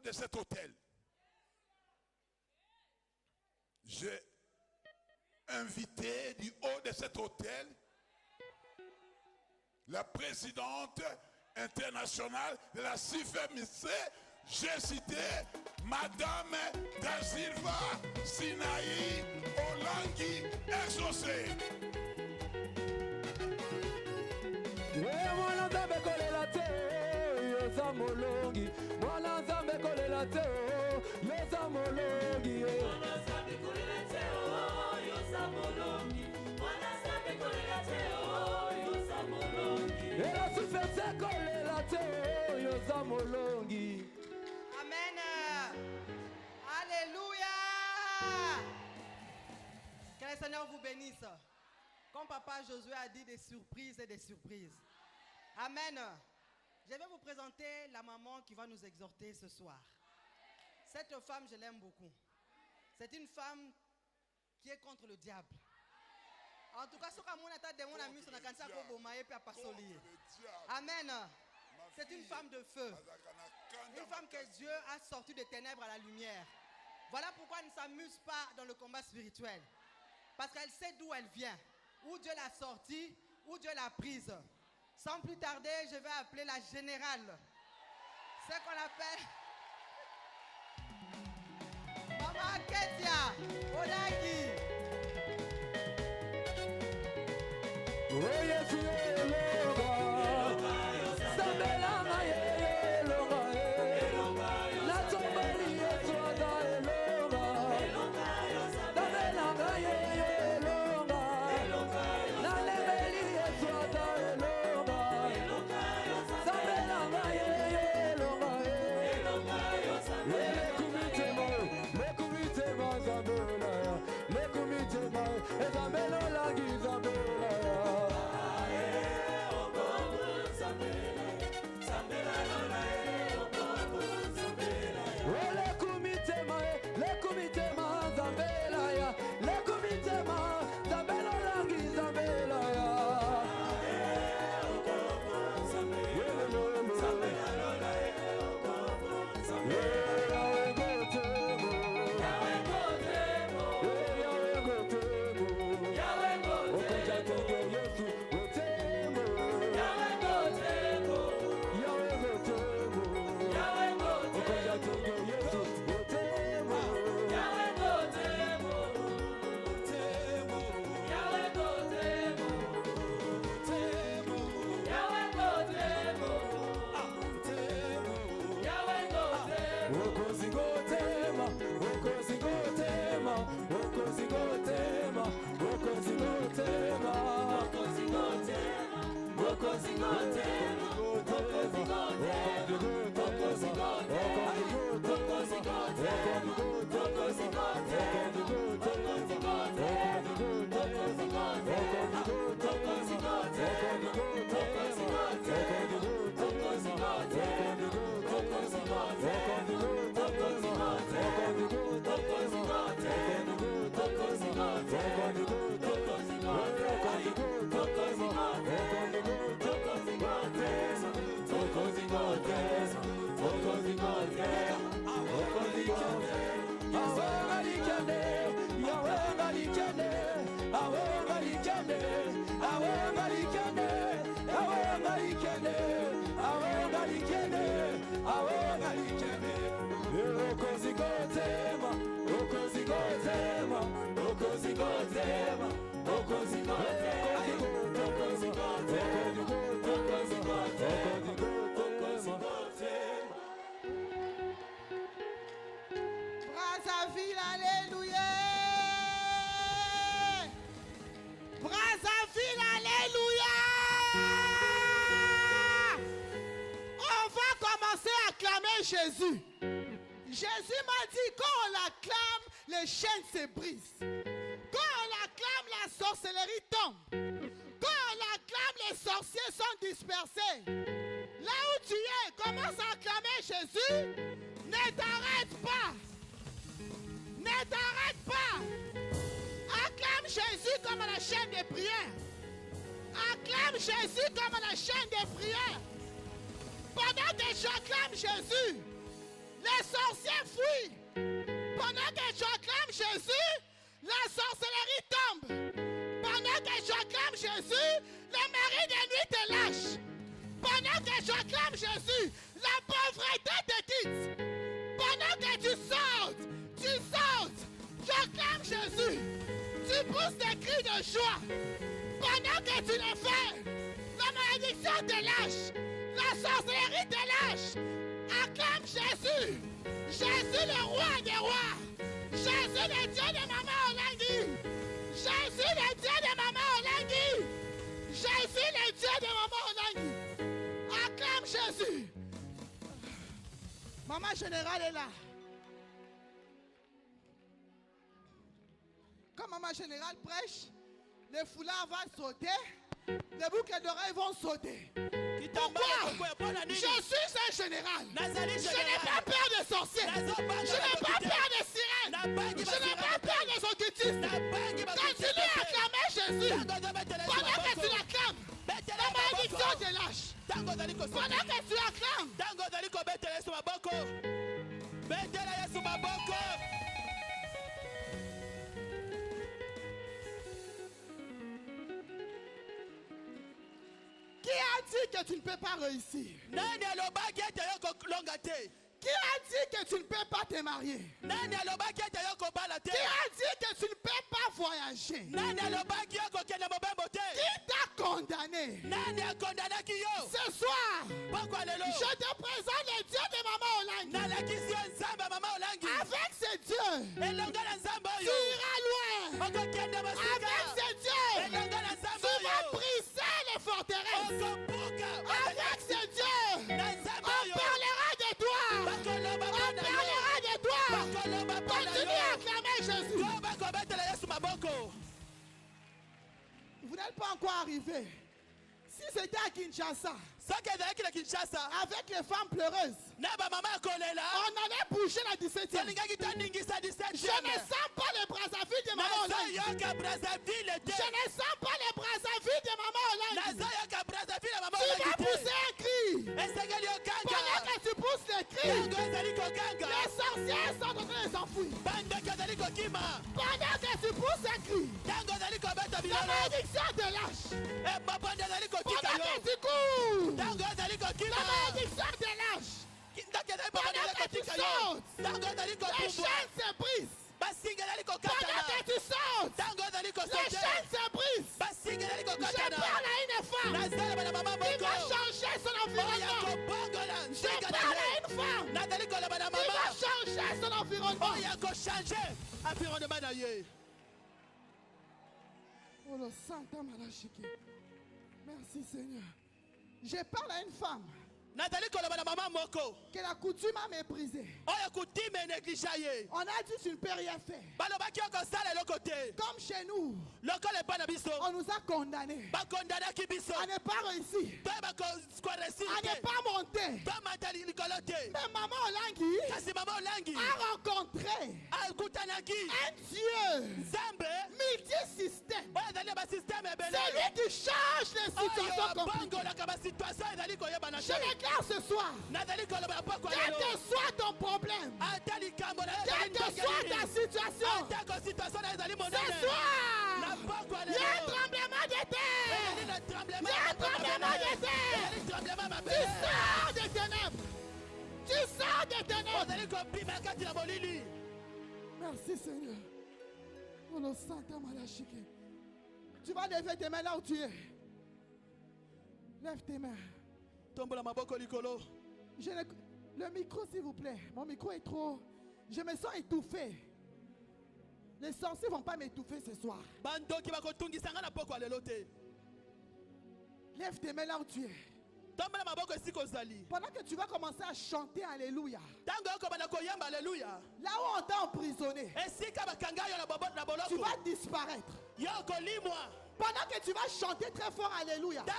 de cet hôtel, j'ai invité du haut de cet hôtel la présidente internationale de la CIFMC. J'ai cité Madame Da Silva Sinaï Olangi Exaucé. Mwana Nzambe kolela te yoza molongi, Mwana Nzambe kolela te yoza molongi, Mwana Nzambe kolela te yoza molongi, Mwana Nzambe kolela te yoza molongi, ela sufese kolela te yoza molongi. Amen. Alléluia. Que le Seigneur vous bénisse. Comme papa Josué a dit, des surprises et des surprises. Amen. Je vais vous présenter la maman qui va nous exhorter ce soir. Cette femme, je l'aime beaucoup. C'est une femme qui est contre le diable. En tout cas, amen. C'est une femme de feu. Une femme que Dieu a sortie des ténèbres à la lumière. Voilà pourquoi elle ne s'amuse pas dans le combat spirituel. Parce qu'elle sait d'où elle vient. Où Dieu l'a sortie, où Dieu l'a prise. Sans plus tarder, je vais appeler la générale. Ce qu'on appelle Maman Ketia Olagi. Oh yes, Brazzaville, alléluia. Brazzaville, alléluia. On va commencer à acclamer Jésus. Jésus m'a dit, quand on l'acclame, les chaînes se brisent. Quand on l'acclame, la sorcellerie tombe. Quand on l'acclame, les sorciers sont dispersés. Là où tu es, commence à acclamer Jésus. Ne t'arrête pas. Ne t'arrête pas. Acclame Jésus comme à la chaîne des prières. Acclame Jésus comme à la chaîne des prières. Pendant que j'acclame Jésus, Les sorciers fuient. Pendant que tu acclames Jésus, la sorcellerie tombe. Pendant que tu acclames Jésus, les maris de nuit te lâchent. Pendant que tu acclames Jésus, la pauvreté te quitte. Pendant que tu sautes, tu acclames Jésus. Tu pousses des cris de joie. Pendant que tu le fais, la malédiction te lâche. La sorcellerie te lâche. Acclame Jésus. Jésus le roi des rois. Jésus le Dieu de Maman Olangui. Jésus le Dieu de Maman Olangui. Jésus le Dieu de Maman Olangui. Acclame Jésus. Maman Générale est là. Quand Maman Générale prêche, les foulards vont sauter, les boucles d'oreilles vont sauter. Pourquoi? Je suis un général. Je n'ai pas peur des sorciers. Je n'ai pas peur des sirènes. Je n'ai pas peur des occultistes. Continue à acclamer Jésus. Pendant que tu l'acclames, la malédiction te lâche. Pendant que tu acclames, qui a dit que tu ne peux pas réussir? Qui a dit que tu ne peux pas te marier? Qui a dit que tu ne peux pas voyager? Qui t'a condamné? Ce soir, je te présente le Dieu de Maman Olangui. Avec ce Dieu, tu iras loin. Avec ce Dieu, tu vas briser les forteresses. Avec ce Dieu, on parlera de toi. On parlera de toi. Continue à acclamer Jésus. Vous n'êtes pas encore arrivé. Si c'était à Kinshasa, avec les femmes pleureuses, on allait bouger la 17e. Je ne sens pas les Brazzaville de Maman Olangui. Je ne sens pas les Brazzaville de Maman Olangui. Tu vas pousser un cri. Pendant que tu pousses le cri, les sorciers sont en train de s'enfuir. Pendant que tu pousses un cri, la malédiction te lâche. Pendant que tu cours, la malédiction te lâche. Pendant que tu sautes, les chaînes se brisent. Pendant que tu sautes, les chaînes se brisent. Je parle à une femme qui va changer son environnement. Je parle à une femme qui va changer son environnement. Oh le Santa Malachiki. Merci Seigneur. Je parle à une femme que la coutume a méprisé. On a dit tu ne peux rien faire. Comme chez nous, on nous a condamnés à ne pas réussir, à ne pas monter. Mais Maman Olangui a rencontré un Dieu multisystème. C'est lui qui change les situations compliquées. Je déclare ce soir, quel que soit ton problème, quelle que soit ta situation, ce soir, il y a un tremblement de terre. Il y a un tremblement de terre. Tu sors des ténèbres. Tu sors des ténèbres. Merci Seigneur. Oh le Santa Malachiki. Tu vas lever tes mains là où tu es. Lève tes mains. Le micro, s'il vous plaît. Mon micro est trop... Je me sens étouffé. Les sorciers ne vont pas m'étouffer ce soir. Lève tes mains là où tu es. Pendant que tu vas commencer à chanter Alléluia, là où on t'a emprisonné, tu vas disparaître. Pendant que tu vas chanter très fort Alléluia, même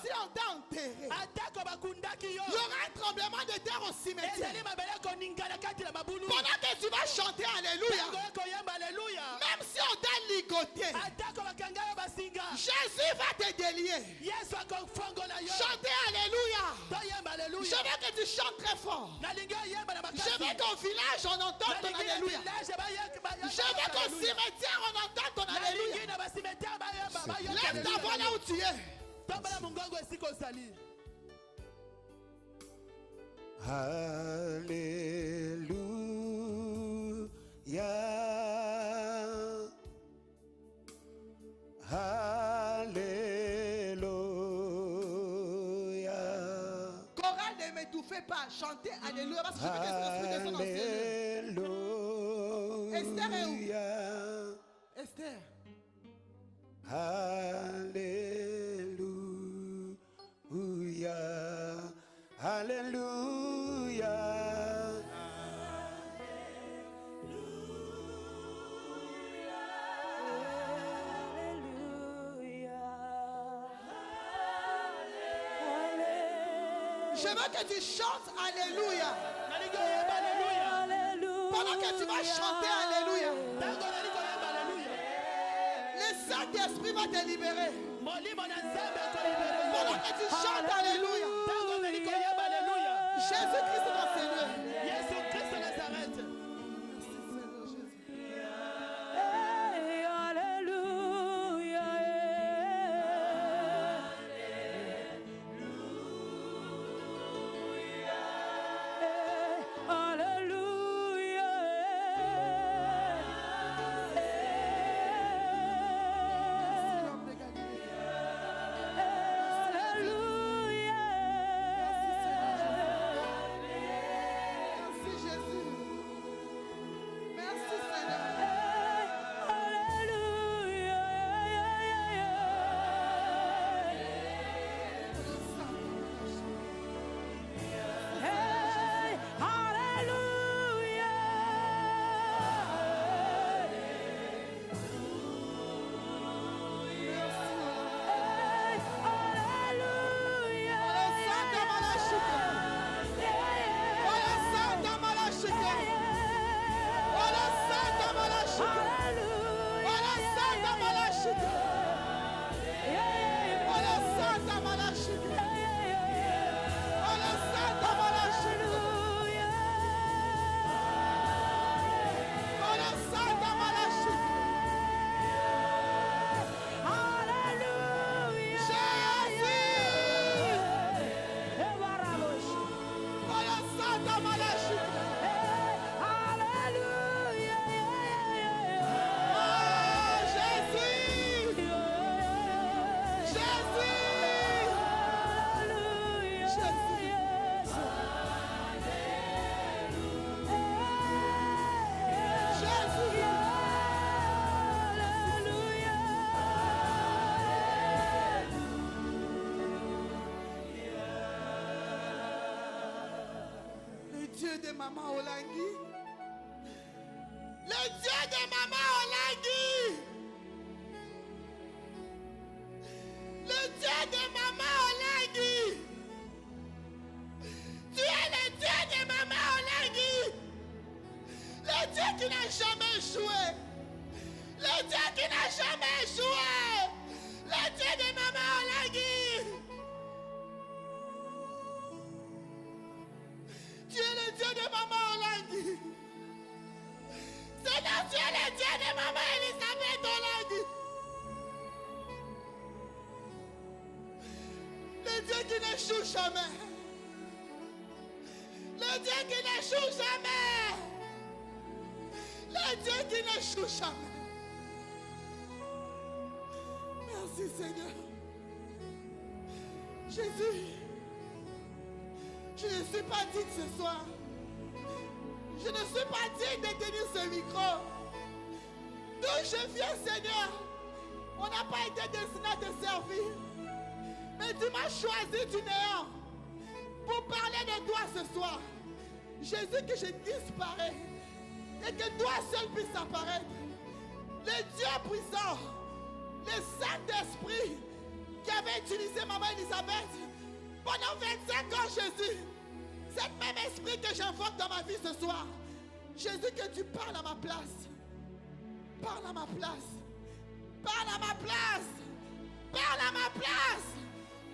si on t'a enterré, il y aura un tremblement de terre au cimetière. Pendant que tu vas chanter Alléluia, même si on t'a ligoté, Jésus va te délier. Chantez Alléluia. Je veux que tu chantes très fort. Je veux qu'au village, on entende ton alléluia. Je veux qu'au cimetière, on entende ton alléluia. Lève ta voix là où tu es. Alléluia. Chorale, ne m'étouffez pas. Chantez alléluia parce que je veux que l'esprit descende en ciel. Esther est où? Esther. Alléluia. Alléluia. Je veux que tu chantes alléluia. Pendant que tu vas chanter alléluia, le Saint-Esprit va te libérer. Pendant que tu chantes alléluia, Jésus-Christ est dans ses lieux. Dieu de Maman Olangi. Le Dieu de Maman Olangi. Le Dieu de Maman Olangi. Tu es le Dieu de Maman Olangi. Le Dieu qui n'a jamais échoué. Le Dieu qui n'a jamais échoué. Le Dieu de Maman Olangi. Tu es le Dieu de Maman Olangi. Seigneur, tu es le Dieu de Maman Elisabeth Olangi. Le Dieu qui n'échoue jamais. Le Dieu qui n'échoue jamais. Le Dieu qui n'échoue jamais. Merci Seigneur. Jésus. Je ne suis pas digne ce soir. Je ne suis pas digne de tenir ce micro. D'où je viens, Seigneur, on n'a pas été destiné à te servir. Mais tu m'as choisi du néant pour parler de toi ce soir. Jésus, que je disparais et que toi seul puisses apparaître. Le Dieu puissant, le Saint-Esprit qui avait utilisé Maman Elisabeth pendant 25 ans, Jésus. Cet même esprit que j'invoque dans ma vie ce soir. Jésus, que tu parles à ma place. Parle à ma place. Parle à ma place. Parle à ma place.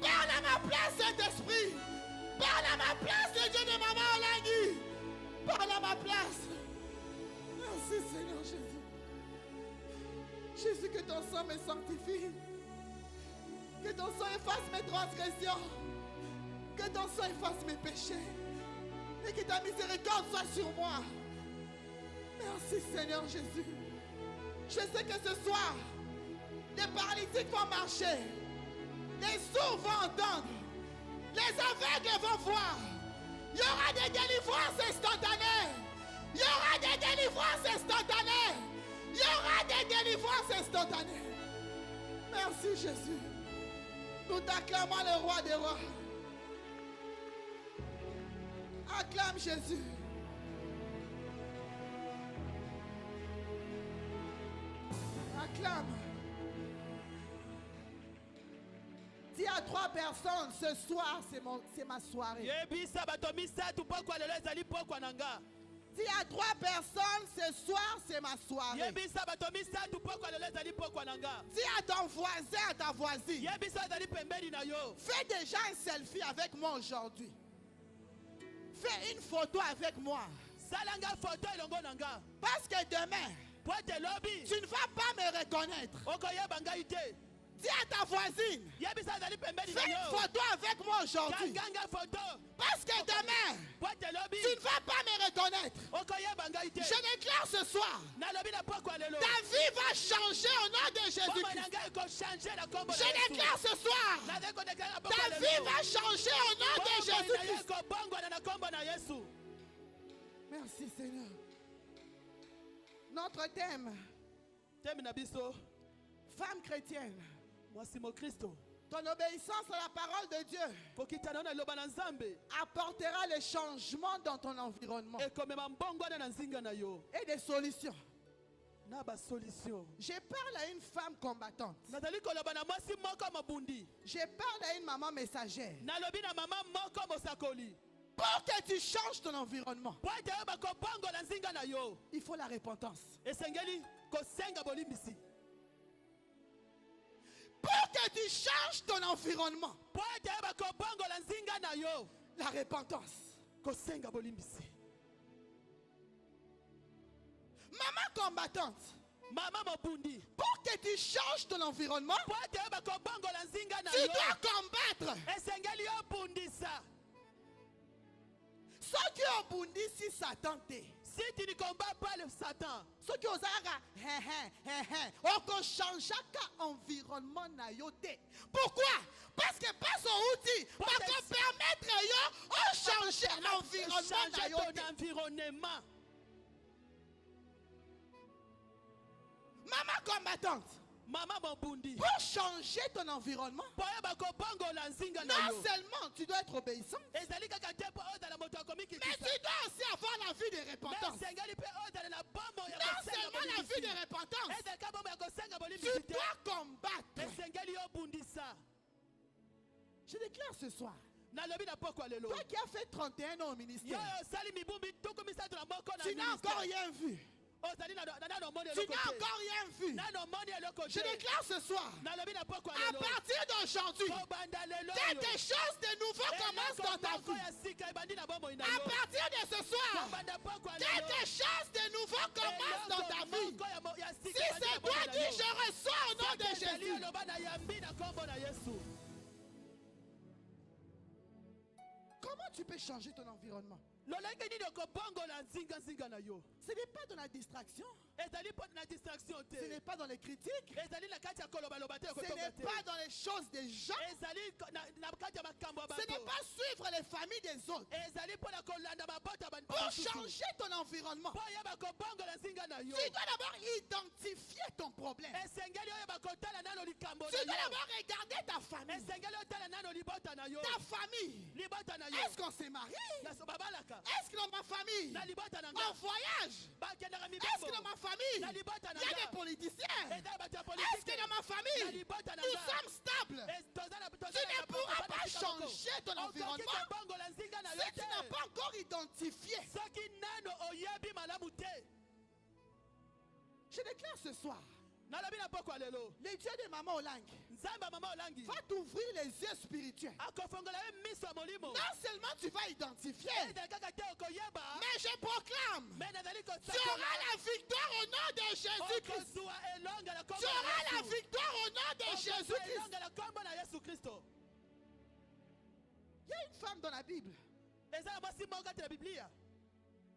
Parle à ma place, Saint-Esprit. Parle à ma place, le Dieu de Maman Olangui. Parle à ma place. Merci Seigneur Jésus. Jésus, que ton sang me sanctifie. Que ton sang efface mes transgressions. Que ton sang efface mes péchés. Et que ta miséricorde soit sur moi. Merci Seigneur Jésus. Je sais que ce soir, les paralytiques vont marcher. Les sourds vont entendre. Les aveugles vont voir. Il y aura des délivrances instantanées. Il y aura des délivrances instantanées. Il y aura des délivrances instantanées. Merci Jésus. Nous t'acclamons le roi des rois. Acclame Jésus. Acclame. Dis à 3 personnes, ce soir c'est ma soirée. Dis à 3 personnes, ce soir c'est ma soirée. Dis à ton voisin, à ta voisine. Fais déjà un selfie avec moi aujourd'hui. Fais une photo avec moi. Parce que demain, tu ne vas pas me reconnaître. Dis à ta voisine, fais une photo avec moi aujourd'hui. Parce que demain, tu ne vas pas me reconnaître. Je déclare ce soir, ta vie va changer au nom de Jésus-Christ. Je déclare ce soir, ta vie va changer au nom de Jésus-Christ. Merci Seigneur. Notre thème, femme chrétienne. Ton obéissance à la parole de Dieu apportera les changements dans ton environnement et des solutions. Je parle à une femme combattante. Je parle à une maman messagère. Pour que tu changes ton environnement, il faut la repentance. Pour que tu changes ton environnement, la repentance. Maman combattante, pour que tu changes ton environnement, tu dois combattre. Ceux qui ont bondi si Satan t'est. Si tu ne combats pas le Satan, ceux qui ont changé l'environnement. Pourquoi? Parce que pas son outil pour te permettre de changer l'environnement. Maman combattante, pour changer ton environnement, non seulement tu dois être obéissant, mais tu dois aussi avoir la vie de repentance. Non seulement la vie de repentance, tu dois combattre. Je déclare ce soir, toi qui as fait 31 ans au ministère, tu n'as encore rien vu. Tu n'as encore rien vu. Je déclare ce soir, à partir d'aujourd'hui, quelque chose de nouveau commence dans ta vie. À partir de ce soir, quelque chose de nouveau commence dans ta vie. Si c'est toi, dis je reçois au nom de Jésus. Comment tu peux changer ton environnement? Ce n'est pas dans la distraction. Ce n'est pas dans les critiques. Ce n'est pas dans les choses des gens. Ce n'est pas suivre les familles des autres. Pour changer ton environnement, tu dois d'abord identifier ton problème. Tu dois d'abord regarder ta famille. Ta famille. Est-ce qu'on s'est marié? Est-ce que dans ma famille, on voyage? Est-ce que dans ma famille, il y a des politiciens? Est-ce que dans ma famille, nous sommes stables? Tu ne pourras pas changer ton environnement si tu n'as pas encore identifié. Je déclare ce soir, nalobi na poko lelo Le Dieu de Maman Olangi nzamba mama olangi va t'ouvrir les yeux spirituels. akofongola ye miso ya molimo Non seulement tu vas identifier, ezali kaka te okoyeba mais je proclame, me nazali tu auras la victoire au nom de Jésus-Christ. okozwa elonga na Tu kombo auras na la Yesu. victoire au nom de Okozwa Jésus-Christ. elonga na kombo na yesu kristo Il y a une femme dans la Bible eza na mwasi moko kati na biblia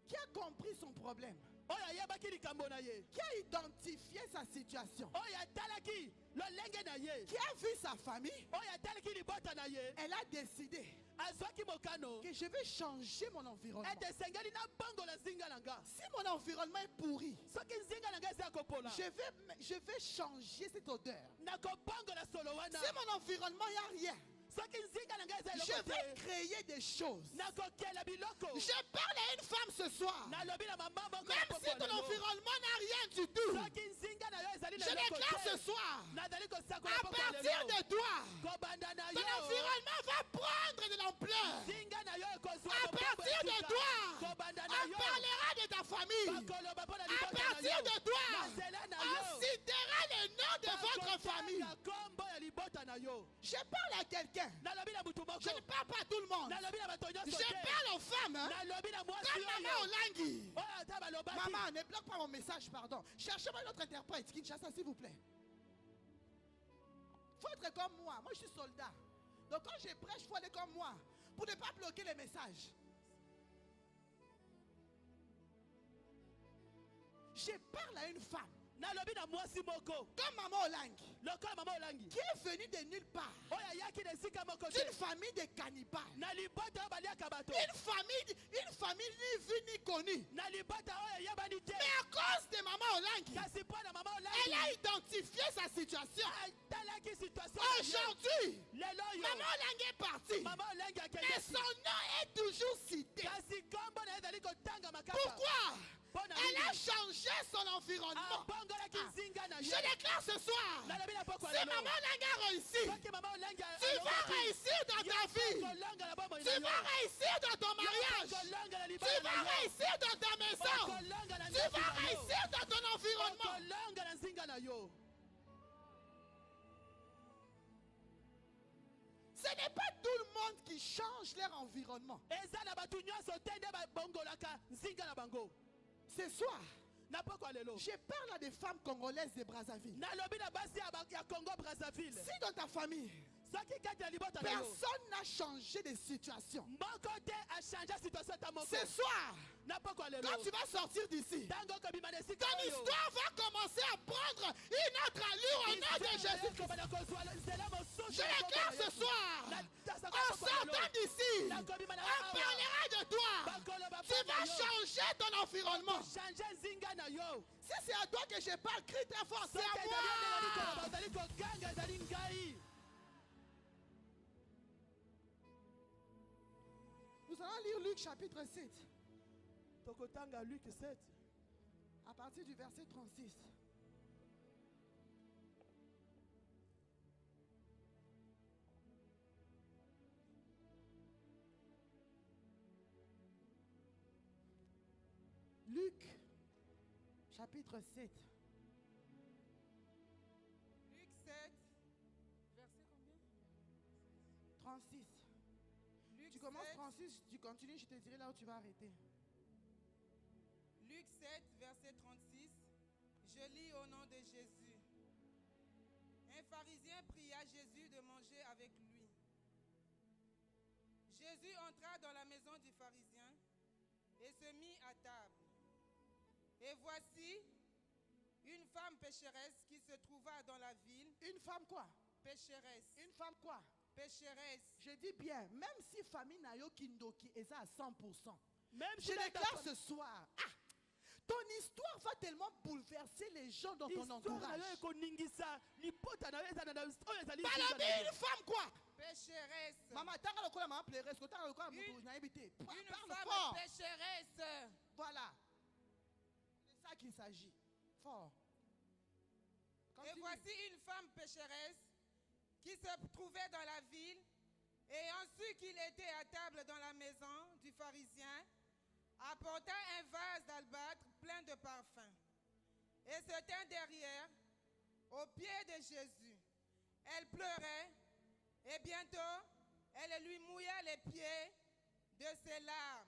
qui a compris son problème, oyo ayebaki likambo na ye qui a identifié sa situation, oyo atalaki lolenge na ye qui a vu sa famille. oyo atalaki libota na ye Elle a décidé azwaki mokano que je vais changer mon environnement. ete esengeli nabongola nzinga na nga Si mon environnement est pourri, soki nzinga na nga eza ya kopola je vais changer cette odeur. nakobongola solo wana Si mon environnement, il n'y a rien, soki nzinga na nga eza je eloko vais te créer des choses. nakokela biloko Je parle à une femme ce soir. nalobi na mama moko Même na si ton poko lelo. environnement n'a rien du tout, soki nzinga na yo ezali na je eloko déclare ce te soir, nazali kosakola à poko partir lelo. de toi, kobanda na ton yo environnement va prendre de l'ampleur. nzinga na yo ekozwa À mobembo partir de etuka. toi, kobanda on na yo parlera de ta famille. bakoloba mpo na À libota na partir yo de toi, na nzela na on yo citera le nom de votre famille. bakotanga kombo ya libota na yo Je parle à quelqu'un. nalobi na mutu moko Je ne parle pas à tout le monde. nalobi na bato nyonso Je te parle aux femmes. Hein? nalobi na mwasi Comme Maman oyo Olangi. oyo ata balobaki Maman, ne bloque pas mon message, pardon. Cherchez-moi une autre interprète, Kinshasa, s'il vous plaît. Il faut être comme moi. Moi, je suis soldat. Donc, quand je prêche, il faut aller comme moi. Pour ne pas bloquer les messages. Je parle à une femme. nalobi na mwasi moko Comme Maman Olangi. lokola mama olangi Qui est venue de nulle part. oyo ayaki na esika moko D'une te famille de cannibales. na libota oyo baliaka bato Une famille ni vue ni connue. na libota oyo eyebani te Mais à cause de Maman Olangi, kasi mpo na mama elle a olangi identifié sa situation. atalaki situation na ye. Aujourd'hui, lelo oyo Maman Olangi est partie. mama olangi Mais akende son nom est toujours cité. kasi kombo na ye ezali kotanga makaka Pourquoi? Mpo na Elle a nini? changé son environnement. abongolaki nzinga na Je ye déclare ce soir, nalobi na poko si lelo Maman Olangi a réussi, soki mama olangi tu vas réussir dans ta vie. kolonga na bomoi Tu na vas réussir dans ton mariage. kolonga na Tu libala vas na yo réussir dans ta maison. kolonga na Tu ndako vas na yo réussir dans ton environnement. kolonga na nzinga na yo Ce n'est pas tout le monde qui change leur environnement. eza na bato nyonso te nde babongolaka nzinga na bango Ce soir, na poko ya lelo je parle à des femmes congolaises de Brazzaville. nalobi na basi ya congo brazzaville Si dans ta famille, soki kati na libota na yo personne n'a changé de situation, moko te achange situation ta moko ce soir, na poko ya lelo quand tu vas sortir d'ici, ntango okobima na esika ton oyo histoire va commencer à prendre une autre allure au nom de Jésus. ekobana kozwa nzela mosusu Je déclare ce soir, en sortant d'ici, on parlera de toi. Tu vas changer ton environnement. change nzinga na yo Si c'est à toi que je parle, crie très fort, c'est soki à ezali nde moi. ozali koganga ezali ngai Nous allons lire Luc chapitre 7, tokotanga Luc 7 à partir du verset 36. Luc chapitre 7. Luc 7, verset combien? 36. Luc Tu commences 7, 36, tu continues, je te dirai là où tu vas arrêter. Luc 7, verset 36. Je lis au nom de Jésus. Un pharisien pria Jésus de manger avec lui. Jésus entra dans la maison du pharisien et se mit à table. Et voici une femme pécheresse qui se trouva dans la ville. Une femme quoi? Pécheresse. Une femme quoi? Pécheresse. Je dis bien, même si famille Nayo Kindoki est ça à 100%. même Je si déclare ce soir, ton histoire va tellement bouleverser les gens dans ton entourage. na yo ekoningisa lipota na yo eza na oyo ezali Balobi, une femme quoi? Pécheresse. Maman, tanga lokola maman pleureuse, tanga lokola mutu Une- na yebite. Une Parle femme fort. pécheresse. Voilà. C'est ça qu'il s'agit. Fort. Et Continue. voici une femme pécheresse qui se trouvait dans la ville, et ensuite qu'il était à table dans la maison du pharisien, apporta un vase d'albâtre plein de parfums, et se tint derrière aux pieds de Jésus. Elle pleurait et bientôt, elle lui mouilla les pieds de ses larmes,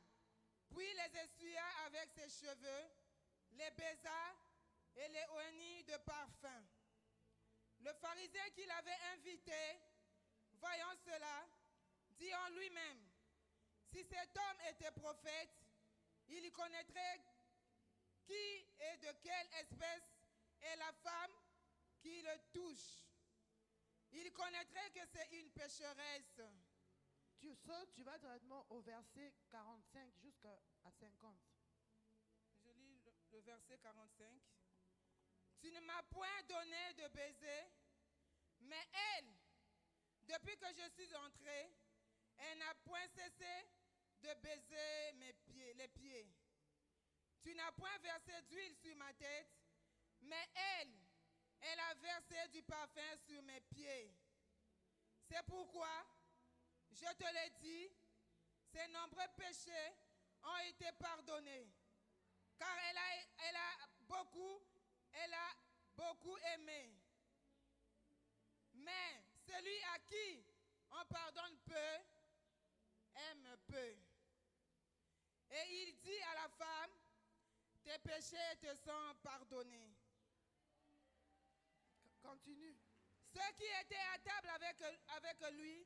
puis les essuya avec ses cheveux, les baisa et les oignit de parfum. Le pharisien qui l'avait invité, voyant cela, dit en lui-même, si cet homme était prophète, il y connaîtrait qui et de quelle espèce est la femme qui le touche. Il connaîtrait que c'est une pécheresse. Tu sautes, tu vas directement au verset 45 jusqu'à 50. Je lis le verset 45. Tu ne m'as point donné de baiser, mais elle, depuis que je suis entrée, elle n'a point cessé de baiser les pieds. Tu n'as point versé d'huile sur ma tête, mais elle a versé du parfum sur mes pieds. C'est pourquoi, je te l'ai dit, ses nombreux péchés ont été pardonnés, car elle a beaucoup aimé. Mais celui à qui on pardonne peu, aime peu. Et il dit à la femme, tes péchés te sont pardonnés. Continue. Ceux qui étaient à table avec lui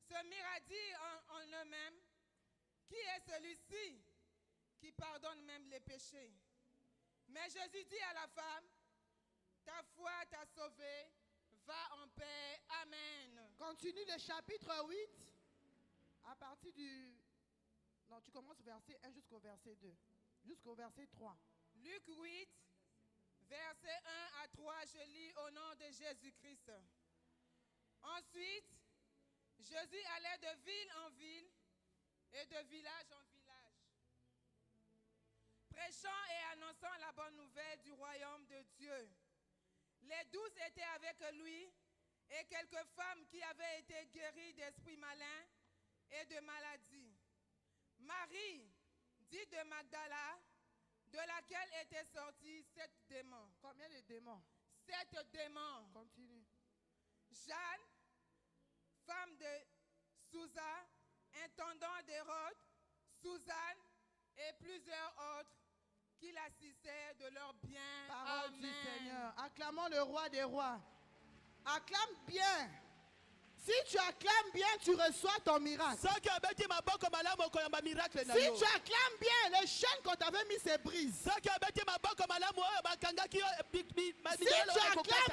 se mirent à dire en eux-mêmes, qui est celui-ci qui pardonne même les péchés? Mais Jésus dit à la femme, ta foi t'a sauvée, va en paix. Amen. Continue le chapitre 8 à partir du... Non, tu commences au verset 1 jusqu'au verset 2. Jusqu'au verset 3. Luc 8, verset 1 à 3, je lis au nom de Jésus-Christ. Ensuite, Jésus allait de ville en ville et de village en village, prêchant et annonçant la bonne nouvelle du royaume de Dieu. Les 12 étaient avec lui et quelques femmes qui avaient été guéries d'esprits malins et de maladies. Marie, dite de Magdala, de laquelle étaient sortis 7 démons. Combien de démons? 7 démons. Continue. Jeanne, femme de Sousa, intendant d'Hérode, Suzanne et plusieurs autres qui l'assistaient de leurs biens. Parole Amen. du Seigneur. Acclamons le roi des rois. Acclame bien. Si tu acclames bien, tu reçois ton miracle. Si tu acclames bien, les chaînes qu'on t'avait mis se brisent. Si tu acclames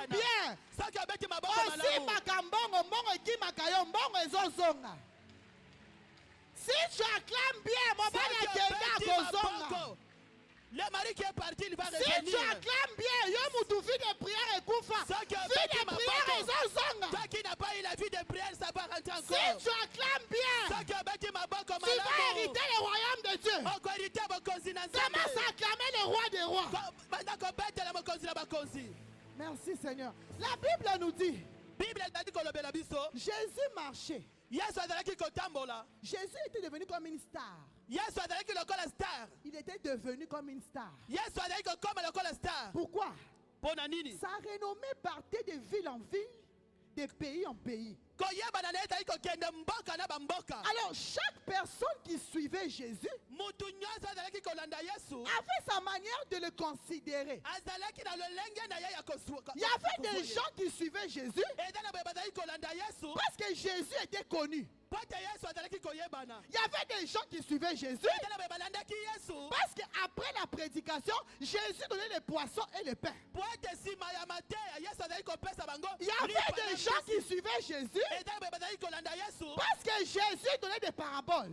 bien, aussi makambongo mbongo ekimaka mbongo ezozonga. Si tu acclames bien, mon bali akenda kozonga. Le mari qui est parti, il va si revenir. Si tu acclames bien, yo mutu vie de prière et koufa. Vie de prière et zozonga. Toi qui n'as pas eu la vie de prière, ça va rentrer encore. Si tu acclames bien, tu vas hériter le royaume de Dieu. Commence à acclamer le roi des rois. Merci Seigneur. La Bible nous dit, Jésus marchait. Jésus était devenu comme une star. Il était devenu comme une star. Pourquoi? Sa renommée partait de ville en ville, de pays en pays. Alors chaque personne qui suivait Jésus avait sa manière de le considérer. Il y avait des gens qui suivaient Jésus parce que Jésus était connu. Il y avait des gens qui suivaient Jésus parce qu'après la prédication, Jésus donnait les poissons et le pain. Il y avait des gens qui suivaient Jésus parce que Jésus donnait des paraboles.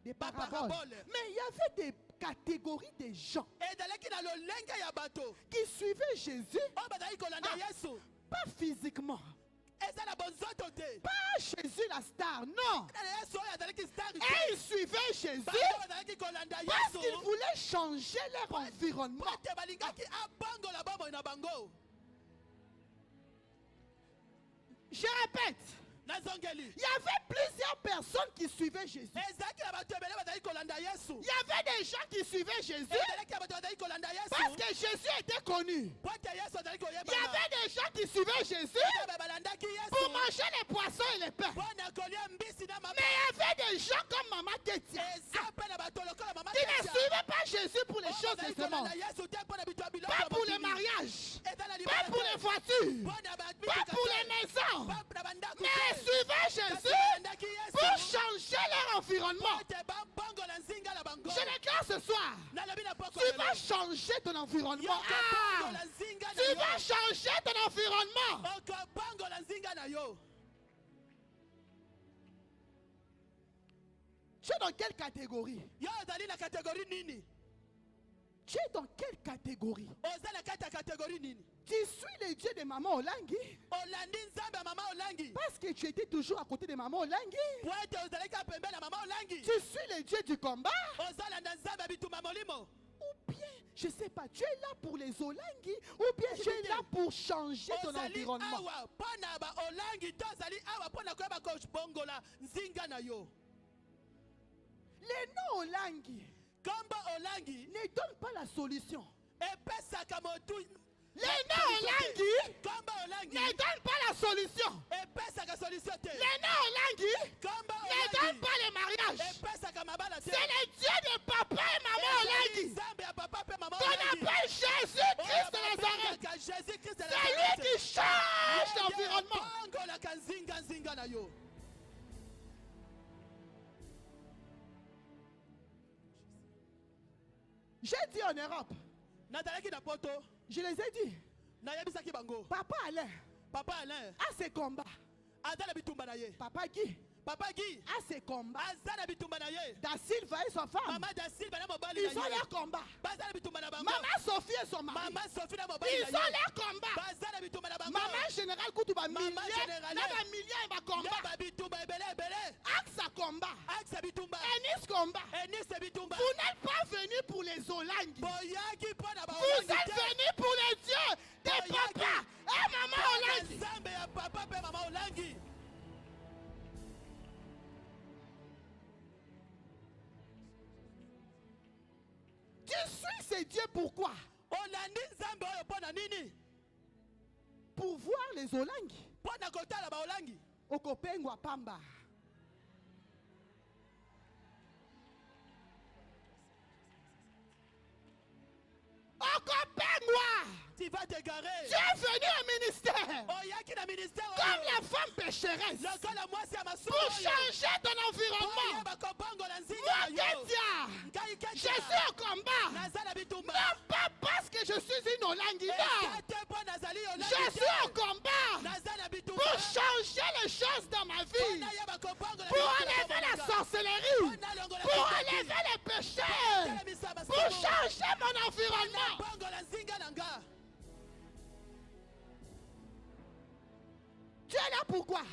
Des paraboles. Mais il y avait des catégories de gens qui suivaient Jésus, pas physiquement. Pas Jésus la star, non. Et ils suivaient Jésus parce qu'ils voulaient changer leur environnement. Je répète, Il y avait plusieurs personnes qui suivaient Jésus. Il y avait des gens qui suivaient Jésus parce que Jésus était connu. Il y avait des gens qui suivaient Jésus pour manger les poissons et les pains. Mais il y avait des gens comme Maman Ketia qui ne suivaient pas Jésus pour les choses de ce monde. Pas pour les mariages, pas pour les voitures, pas pour les maisons. Mais ils suivaient Jésus pour changer leur environnement. Je déclare ce soir, tu vas changer ton environnement. Tu vas changer ton environnement. Tu es dans quelle catégorie? Tu es dans quelle catégorie? Tu suis les dieux de Maman Olangi parce que tu étais toujours à côté de Maman Olangi. Tu suis les dieux du combat. Ou bien, je ne sais pas, tu es là pour les Olangi ou bien tu es là pour changer ton environnement. Les noms Olangi ne donnent pas la solution. Les noms Olangi ne donnent pas la solution. Les noms Olangi ne donnent pas le mariage. C'est les dieux de papa et maman Olangi qu'on appelle Jésus-Christ de Nazareth. C'est lui qui change l'environnement. J'ai dit en Europe, je les ai dit, Papa Alain a ses combats. Papa Guy a ses combats. Da Silva et sa femme, ils ont leur combat. Maman Sophie et son mari, ils ont leur combat. Maman Général Koutouba, million et ma combat. Axa combat. Enis combat. Vous n'êtes pas venus pour les Olangi. Vous êtes venus pour les dieux de papa et maman Olangi. Tu suis ces dieux pourquoi? Pour voir les Olangi. Okopengwa pamba. Okopengwa. Tu vas te garer. Tu es venu au ministère comme la femme pécheresse pour changer ton environnement. Moi, Ketia, je suis au combat. Non pas parce que je suis une Olangi, non. Je suis au combat pour changer les choses dans ma vie, pour enlever la sorcellerie, pour enlever les péchés, pour changer mon environnement. Tu es là pourquoi?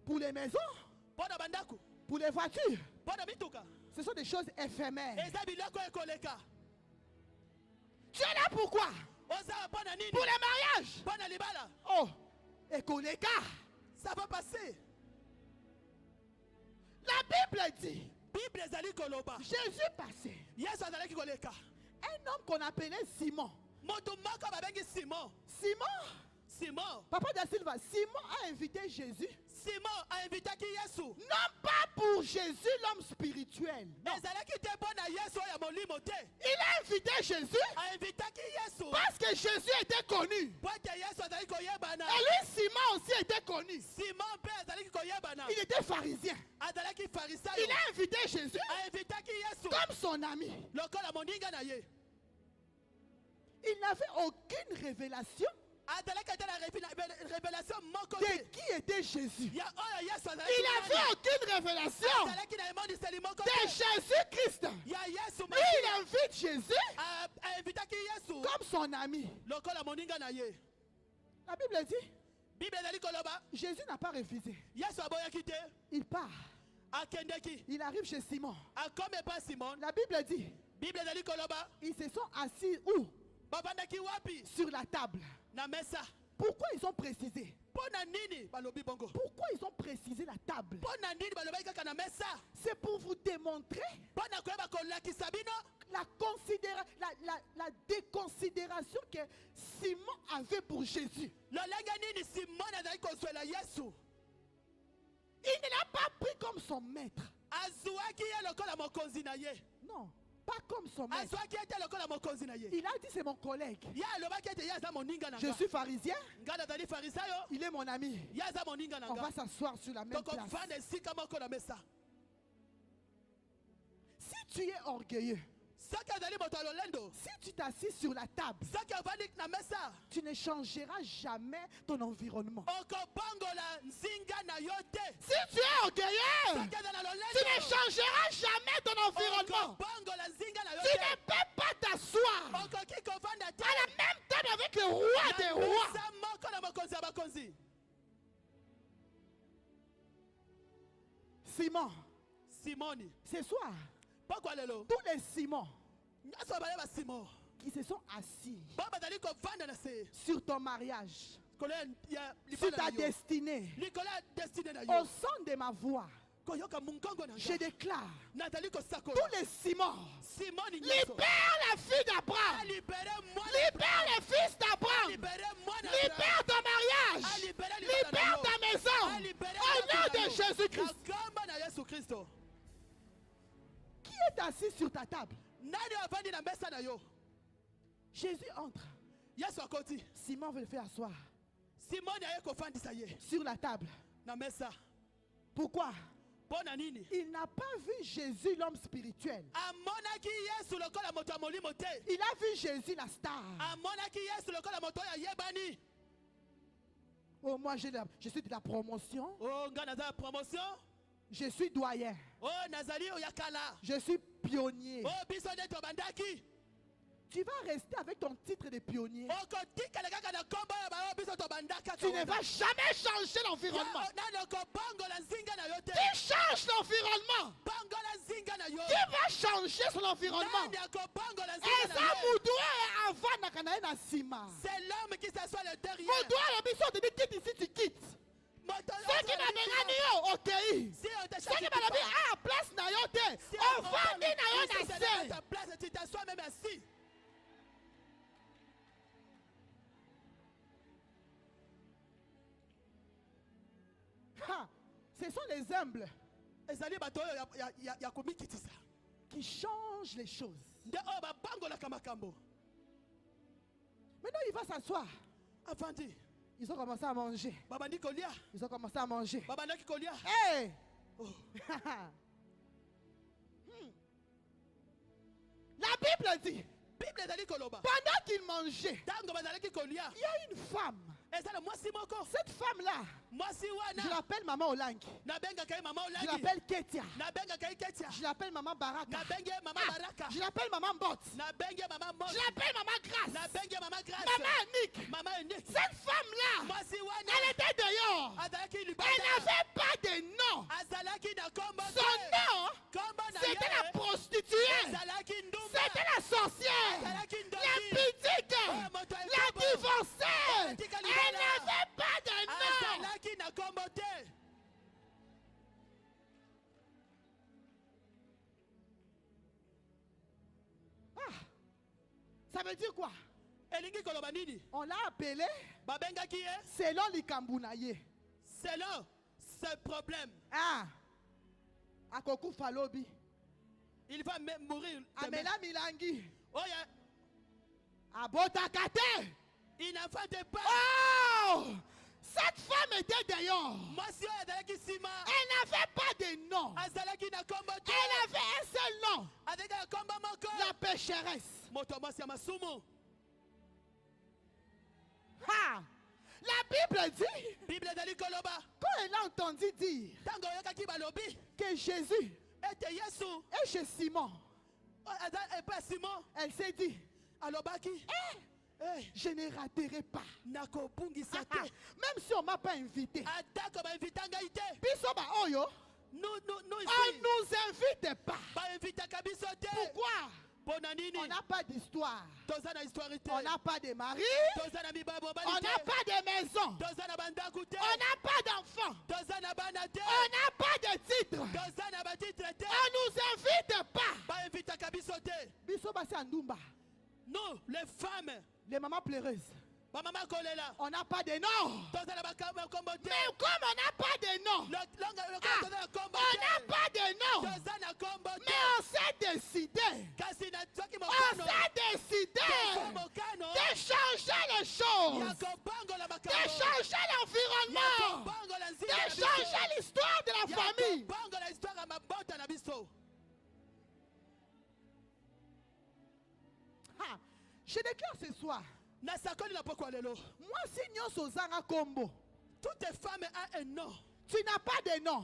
Pour les maisons, pour les voitures. Ce sont des choses éphémères. Tu es là pourquoi? Pour les mariages. Oh, et Koleka. Ça va passer. La Bible dit, Jésus passait. Un homme qu'on appelait Simon. Simon, Papa da Silva, Simon a invité Jésus. Non pas pour Jésus l'homme spirituel. Non. Il a invité Jésus parce que Jésus était connu. Et lui, Simon aussi était connu. Il était pharisien. Il a invité Jésus comme son ami. Il n'avait aucune révélation de qui était Jésus. Il n'avait aucune révélation de Jésus-Christ. Lui, il invite Jésus comme son ami. La Bible dit, Jésus n'a pas refusé. Il part. Il arrive chez Simon. La Bible dit, ils se sont assis où? Sur la table. Pourquoi ils ont précisé? Pona nini balobi bongo? Pourquoi ils ont précisé la table? Pona nini balobi kaka na mesa? C'est pour vous démontrer Pona koyeba kolakisa bino la déconsidération que Simon avait pour Jésus. lolenge nini Simon azali kozwela Yesu. Il ne l'a pas pris comme son maître. Azwaki ye lokola mokonzi na ye. Non, pas comme son maître. Azwaki ete lokola mokonzi na ye. Il a dit c'est mon collègue. Ye alobaki ete ye aza moninga na Je nga. suis pharisien, Nga nazali farisayo. il est mon ami. Ye aza moninga na On va nga. s'asseoir sur la même place. Tokovanda esika moko na mesa. Si tu es orgueilleux, Soki azali moto ya lolendo. si tu t'assis sur la table, Soki ovandi na mesa. tu ne changeras jamais ton environnement. Okobongola nzinga na yo te. Si tu es orgueilleux, Soki aza na tu ne lolendo. changeras jamais ton environnement. Okobongola nzinga na yo Tu te. ne peux pas t'asseoir Okoki kovanda te. à la même table avec le roi des rois. Mesa moko na mokonzi ya bakonzi. Simon, Simoni. ce soir, Pokwa lelo. tous les Simons Nyonso bale ba Simon. qui se sont assis Bo bazali kovanda na se. sur ton mariage, Likolo ya sur libala ta na yo. destinée, Likolo ya destiny na au yo. son de ma voix, Koyoka mungongo na je nga. déclare, Nazali kosakola. tous les Simons, Simoni nyonso. libère la fille d'Abraham, Libère moi. libère les fils d'Abraham, Libère moi. libère ton mariage, libère ta maison, au nom de Jésus-Christ. Nakamba na Yesu Kristo. Qui est assis sur ta table? Nani avandi na mesa na yo? Jésus entre. Yesu akoti. Simon veut le faire asseoir Simoni aye kofandisa ye sur la table. na mesa. Pourquoi? Pona nini? Il n'a pas vu Jésus, l'homme spirituel. Amonaki Yesu lokola moto ya molimo te. Il a vu Jésus, la star. Amonaki Yesu lokola moto ya yebani. Oh, moi, je suis de la promotion. Oh nga naza promotion. Je suis doyen. Oh nazali oyakala. Je suis pionnier. Oh biso nde tobandaki. Tu vas rester avec ton titre de pionnier. Okotikala kaka na kombo ya ba biso tobandaka. Tu ne vas jamais changer l'environnement. Nani okobongola nzinga na yo te. Tu changes l'environnement. Bongola nzinga na yo. Tu vas changer son environnement. Nani akobongola Et nzinga ça, na yo. Moudoua est avant Nakanaï na Sima. C'est l'homme qui s'assoit le derrière. Moudoua, le biso te dit quitte ici, tu quittes. Ceux qui m'ont donné yo, ok. Si on te Ceux qui m'ont dit, ah, place na yo te. On va dire na yo na se. ta place, tu t'assois même assis. Ha, ce sont les humbles Ezali bato oyo ya komikitisa. qui changent les choses. Nde oyo babangolaka makambo. Maintenant, il va s'asseoir. Avandi. Ils ont commencé à manger. Babandi kolia. Ils ont commencé à manger. Babandaki kolia. Hey! Oh. La Bible dit, Bible ezali koloba. pendant qu'ils mangeaient, Tango bazalaki kolia. il y a une femme. Ezala mwasi moko. Cette femme-là, Mwasi je wana. l'appelle Maman Olangi. Nabengaka ye mama Je Olangi. l'appelle Ketia. Nabengaka ye Ketia. Je l'appelle Maman Baraka. Nabenge mama Ah, Baraka. je l'appelle Maman Bot. Nabenge mama Mos. Je l'appelle Maman Grâce. Nabenge mama Grace. Maman Annick. Mama Unique. Cette femme-là, Mwasi wana. elle était dehors. Azalaki Elle libanda. n'avait pas de nom. Azalaki na kombo. Son nom, Kombo na c'était la ye. prostituée. Azalaki ndumba. C'était la sorcière. Azalaki La ndoki. pudique. Oh, moto ya La kombo. divorcée. Tika Elle libala. n'avait pas de nom. Azalaki na kombo te. Ah, ça veut dire quoi? Elingi koloba nini? On l'a appelé Babengaki ye. selon l'Ikambunaye. Selon ce problème, Ah, Akoku Falobi. il va même mourir. demain. Amela Milangi. Oya, Abotakate. il n'enfante pas. Oh! Cette femme était dehors. Mwasi oyo azalaki nsima. Elle n'avait pas de nom. Azalaki na kombo te. Elle avait un seul nom. Azalaki na kombo moko. La pécheresse. Moto mwasi ya masumu. Ha! La Bible dit, Bible ezali koloba. quand elle a entendu dire Tango oyokaki balobi. que Jésus Ete Yesu. est chez Simon, Epa Simon. elle s'est dit, Alobaki. Eh, je ne raterai pas. nakobungisa Ah, te. même si on ne m'a pas invité. Atako bainvita ngai te. Biso ba oyo, Nous on ici. nous invite pas. Bainvitaka biso te. Pourquoi? On n'a pas d'histoire. tozana histoire te On n'a pas de mari. tozana mibabo On bali n'a te pas de maison. tozana bandaku te On n'a pas d'enfants. tozana bana te On n'a pas de titre. tozana batitre te On nous invite pas. bainvitaka biso te. Biso basi andumba. Nous les femmes Les mamans pleureuses. bamama kolela On n'a pas de nom. tozana bakombo te Mais comme on n'a pas de nom, tozana kombo on n'a pas de nom. tozana kombo Mais on s'est décidé. kasi na soki On mokano s'est décidé mokano de changer les ya choses. kobongola De makambo changer ya l'environnement. kobongola De nzela na biso. changer l'histoire de la ya famille. kobongola histoire ya mabota na biso. Ah, je déclare ce soir. nasakoli na pokwa lelo Moi, si nyonso ozanga kombo, toutes les femmes a un nom tu n'as pas de nom.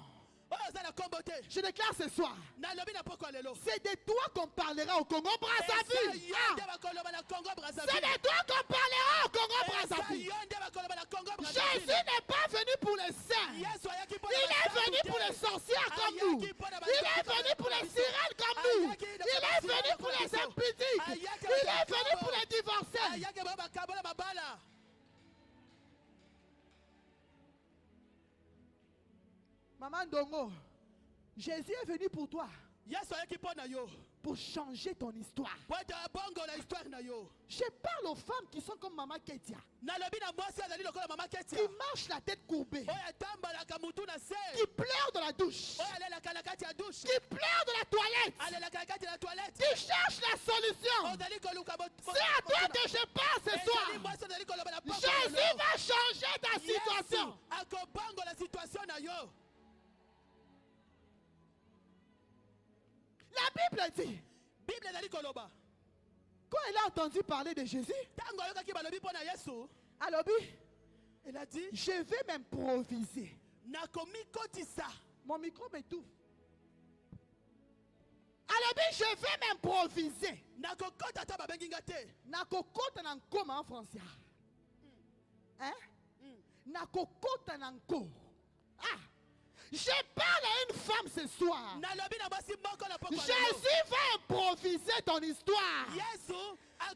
oyo oza na kombo te Je déclare ce soir. nalobi na pokwa lelo C'est de toi qu'on parlera au Congo Brazzaville. yo Ah, nde bakoloba na Congo c'est Brazzaville de toi qu'on parlera au Congo Brazzaville. yo nde bakoloba na Congo Jésus Brazzaville n'est pas venu pour les saints. yesu ayaki mpo Il est venu pour les sorcières comme nous. Il est venu pour les sirènes comme nous. Il est venu pour les impudiques. Il est venu pour les divorcés. ayaki bao bakabola mabala. Maman Dongo, Jésus est venu pour toi, yesu ayaki mpo na yo pour changer ton histoire. po ete abongola histoire na yo. Je parle aux femmes qui sont comme Maman Ketia, nalobi na mwasi azali lokola mama ketia qui marchent la tête courbée, oyo atambolaka mutu na se qui pleurent dans la douche, oyo alelaka na kati ya dushe qui pleurent dans la toilette, alelaka na kati ya toilette qui cherchent la solution. ozali koluka C'est à toi que je parle ce soir. mwasi ozali koloba na poko Jésus lelo. va changer ta Yesu situation. akobongola situation na yo. La Bible dit, bible ezali koloba quand elle a entendu parler de Jésus, ntango ayokaki balobi mpo na yesu alors elle a dit je vais m'improviser. nakomikotisa Mon micro m'étouffe. Alors je vais m'improviser. nakokota ata babengi nga te Nakokota na nkoma en français. Hein? Nakokota na nko. Ah! Je parle à une femme ce soir. nalobi na mwasi moko na poko Jésus va improviser ton histoire. yesu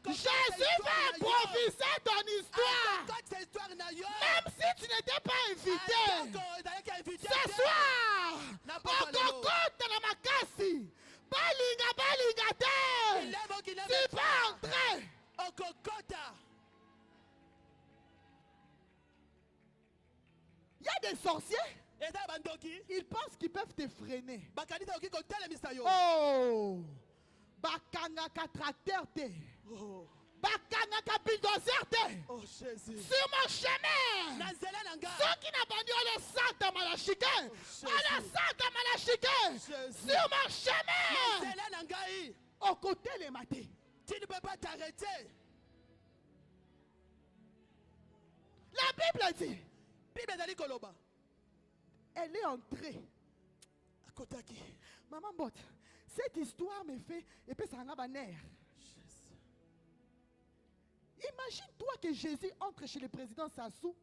Jésus va improviser ton histoire. akokotisa histoire na yo. Même si tu n'étais pas invité. Atako ezalaki invité Ce te. soir, N'importe lelo. okokota na makasi. Balinga te. Kilemo, kilemo, Tu vas entrer. okokota. Il y a des sorciers, eza bandoki ils pensent qu'ils peuvent te freiner. bakanisa oki kotelemisa yo. Oh! Bakangaka tracteur te. Oh, Bakangaka bulldozer te. oh Jésus. Sur mon chemin. na nzela na nga Ceux qui n'ont pas dit le Santa Malachike. Jésus. Le Santa Malachike. Jésus. Sur mon na chemin. nzela na ngai Au côté les matés. tu ne peux pas t'arrêter. La Bible dit, bible ezali koloba elle est entrée. akotaki. Maman Bot, cette histoire me fait et puis ça en a banner. Jésus. Imagine-toi que Jésus entre chez le président Sassou.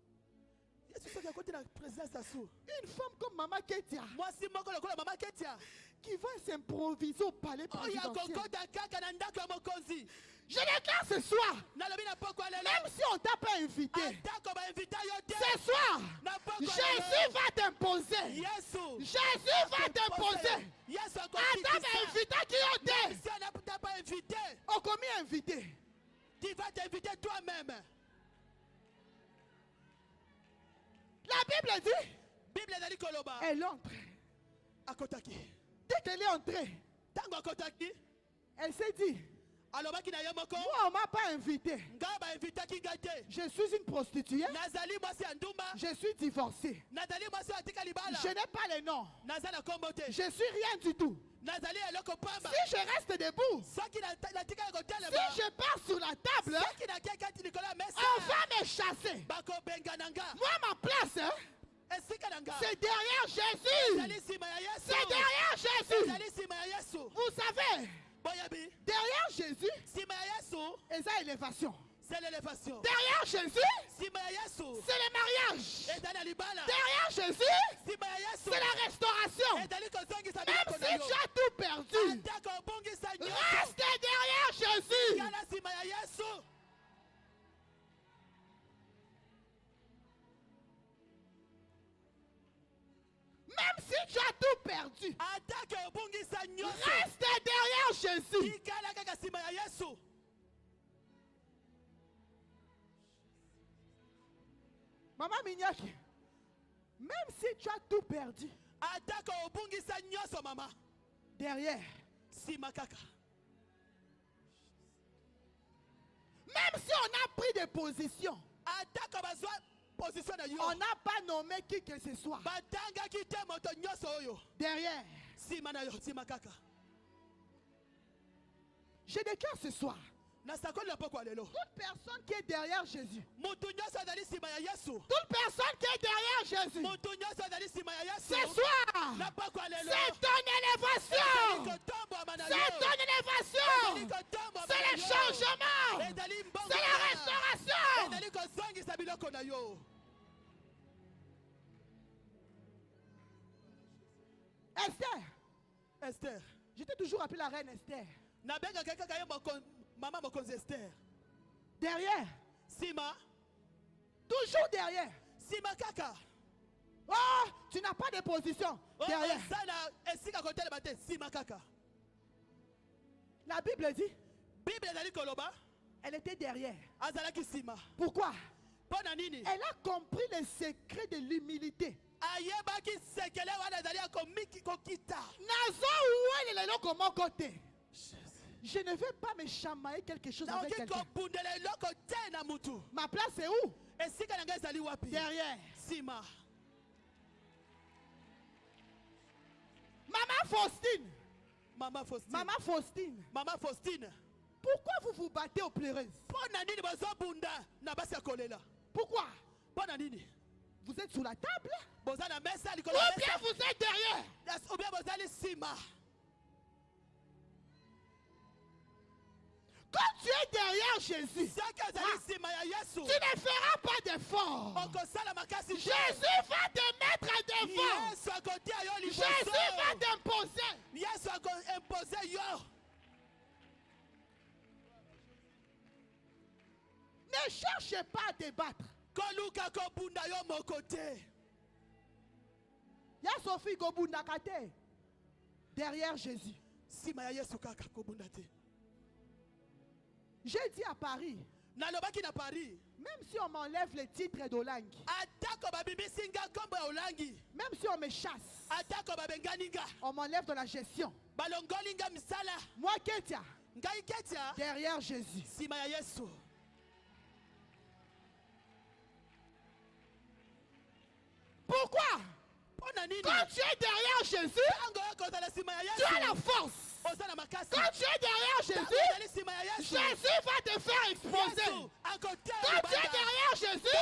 yesu soki akoti na présidence asu Une femme comme Maman Ketia mwasi moko lokola mama ketia qui va s'improviser au palais oyo présidentiel. akokota kaka na ndako ya mokonzi. Je déclare ce soir, nalobi na pokwa lelo même si on t'a pas invité, atako bainvita yo te ce soir, na pokwa Jésus va t'imposer. yesu Jésus va t'imposer. yesu Attends, mais invité qui ont été. si on n'a pas invité Oh, combien invité? tu vas t'inviter toi-même. La Bible dit, bible ezali koloba elle entre. akotaki. Dès qu'elle est entrée, ntango akotaki elle s'est dit, alobaki na ye moko moi on m'a pas invité. ngai bainvitaki ngai te. Je suis une prostituée. nazali mwasi ya ndumba Je suis divorcée. nazali mwasi oyo atika libala Je n'ai pas les noms. naza na kombo te Je suis rien du tout. nazali eloko pamba Si je reste debout, soki natikali si kotelema je pars sur la table, soki nakia kati likolo ya mesa on va me chasser. bakobenga na nga. Moi, ma place, hein, esika na nga c'est derrière Jésus. ezali nsima ya yesu C'est derrière Jésus. ezali nsima ya yesu. Vous savez, boyebi derrière Jésus, nsima ya yesu il y a élévation. c'est l'élévation. Derrière Jésus, nsima ya yesu c'est le mariage. ezali na libala. Derrière Jésus, nsima ya yesu c'est la restauration. ezali kozongisa Même biloko si na yo tu as tout perdu, atako obongisa nyonso reste derrière tu as tout perdu, reste derrière Jésus. Maman Mignaki, même si tu as tout perdu, derrière, même si on a pris des positions, on n'a pas nommé qui que ce soit, derrière, je déclare ce soir, toute personne qui est derrière Jésus, toute personne qui est derrière Jésus, ce soir, c'est ton élévation, c'est ton élévation, c'est le changement, c'est la restauration. Esther, je t'ai toujours appelé la reine Esther. Maman Mokonzi Esther. Derrière. Sima. Toujours derrière. Sima kaka. Oh, tu n'as pas de position. Derrière. Sima kaka. La Bible dit. Bible dali koloba. Elle était derrière. Azalaki sima. Pourquoi? Bonanini. Elle a compris le secret de l'humilité. Ayebaki sekele wana dali akomiki kokita. Nazo où elle est là comme côté. Je ne veux pas me chamailler quelque chose avec quelqu'un. Ma place est où? Derrière. Sima. Maman Faustine. Maman Faustine. Maman Faustine. Maman Faustine. Pourquoi vous vous battez aux pleureuses? Pourquoi? Vous êtes sous la table? Ou bien vous êtes derrière? Quand tu es derrière Jésus, tu ne feras pas d'effort. Jésus va te mettre devant. Jésus va t'imposer. Ne cherchez pas à te battre. Il y a Sophie Gobundakate derrière Jésus. J'ai dit à Paris, même si on m'enlève le titre d'Olangi, même si on me chasse, on m'enlève de la gestion. Moi, Ketia, derrière Jésus. Pourquoi? Quand tu es derrière Jésus, tu as la force. Quand tu es derrière Jésus, Jésus va te faire exploser. Quand tu es derrière Jésus,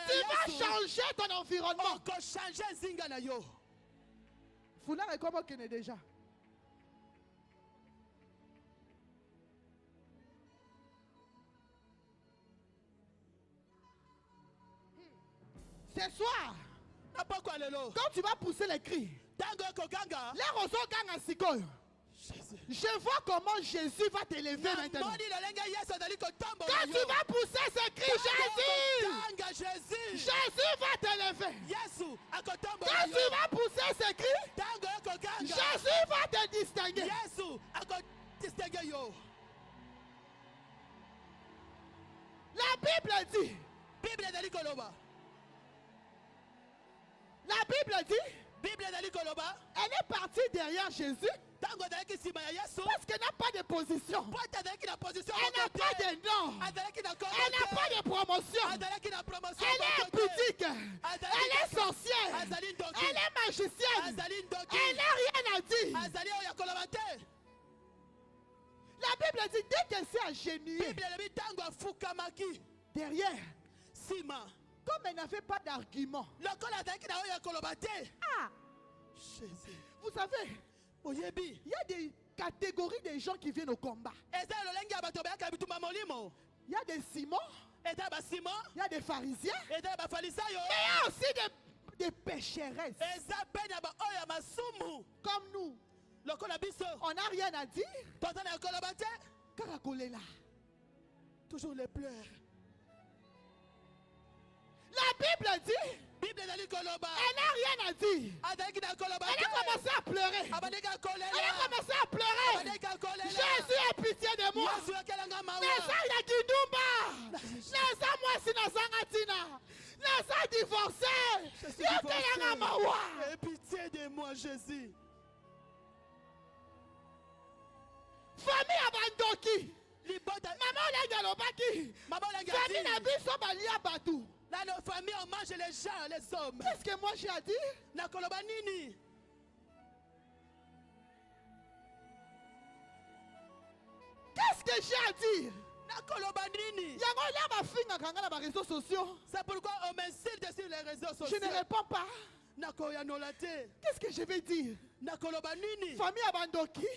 tu vas changer ton environnement. Foulard est comment qu'il est déjà? Ce soir, quand tu vas pousser les cris, les roseaux gang à Sikol. Je vois comment Jésus va t'élever maintenant. Quand tu vas pousser ces cris, Jésus, Jésus va t'élever. Quand tu vas pousser ces cris, Jésus va te distinguer. La Bible dit. La Bible dit. Elle est partie derrière Jésus. Parce qu'elle n'a pas de position. Elle n'a pas de nom. Elle n'a pas de promotion. Elle est boutique. Elle est sorcière. Elle est magicienne. Elle n'a rien à dire. La Bible dit dès qu'elle s'est agenouillée derrière, comme elle n'avait pas d'argument. Vous savez, il y a des catégories de gens qui viennent au combat. Il y a des Simons, il y a des pharisiens, mais il y a aussi des pécheresses. Comme nous, on n'a rien à dire. Caracolé là. Toujours les pleurs. La Bible dit Elle n'a rien à dire. Elle a commencé à pleurer. Elle a commencé à pleurer. Jésus, aie pitié de moi. Nasa ya Kindumba. Nasa moi si nasa ngatina. Nasa divorcé. Yotelanga mawa. Aie pitié de moi, Jésus. Famille abandoki. Maman olenga lobaki. Famille na biso balia batu. Dans nos familles, on mange les gens, les hommes. Qu'est-ce que moi j'ai à dire? Nakoloba nini? Qu'est-ce que j'ai à dire? Nakoloba nini? Yango la ba finga kanga na ba réseaux sociaux. C'est pourquoi on m'insulte sur les réseaux Je sociaux. ne réponds pas. Nakoya nolate. Qu'est-ce que je vais dire? Nakoloba nini? Famille abandoki.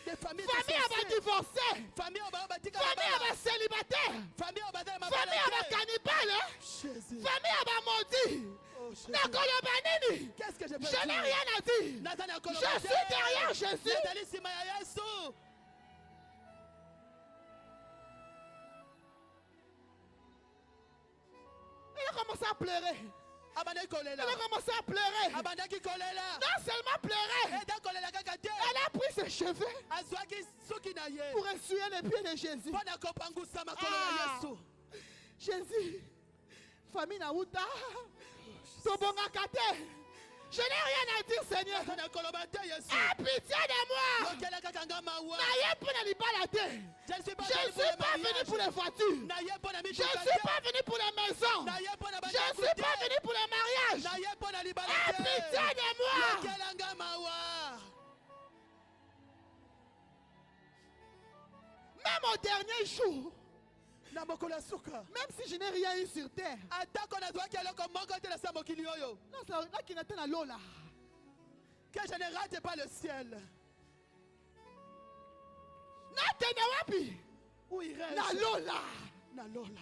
Des familles Famille aba divorcé. Famille obatika. Famille aba célibataire. Famille obadama. Famille aba cannibale. Jésus. Famille aba maudit. Oh, Jésus. Nakoloba nini? Qu'est-ce que je peux Je dire? n'ai rien à dire. Je suis derrière Jésus. Nathalie Simaya Yesu. Elle a commencé à pleurer. Abandaki kolela. Elle a commencé à pleurer. Abandaki kolela. Non seulement pleurer. Eda kolela kakate. Elle a pris ses cheveux Azwaki suki na ye. pour essuyer les pieds de Jésus. Pona kopangusa makolo Ah. ya Yesu. Jésus, famille Naouta, Tobongakate. Je n'ai rien à dire, Seigneur. Tona kolobate Yesu. Aie pitié de moi. Lokela kakanga mawa. Naye pour les balades. Je ne suis pas Je ne suis pas venu pour les voitures. Na ye pona Je ne suis pas venu pour les maisons. Na ye pona Je ne suis pas venu pour les mariages. Na ye pona Aie libalate. pitié de moi. Lokela mawa. Même au dernier jour, Na mokola suka. même si je n'ai rien eu sur terre. Atako na zwaki eloko moko te na sa mokili oyo. Non, c'est là qui n'atteint la Lola. Que je ne rate pas le ciel. N'atteint wapi. Où irai-je? La Lola. Na Lola.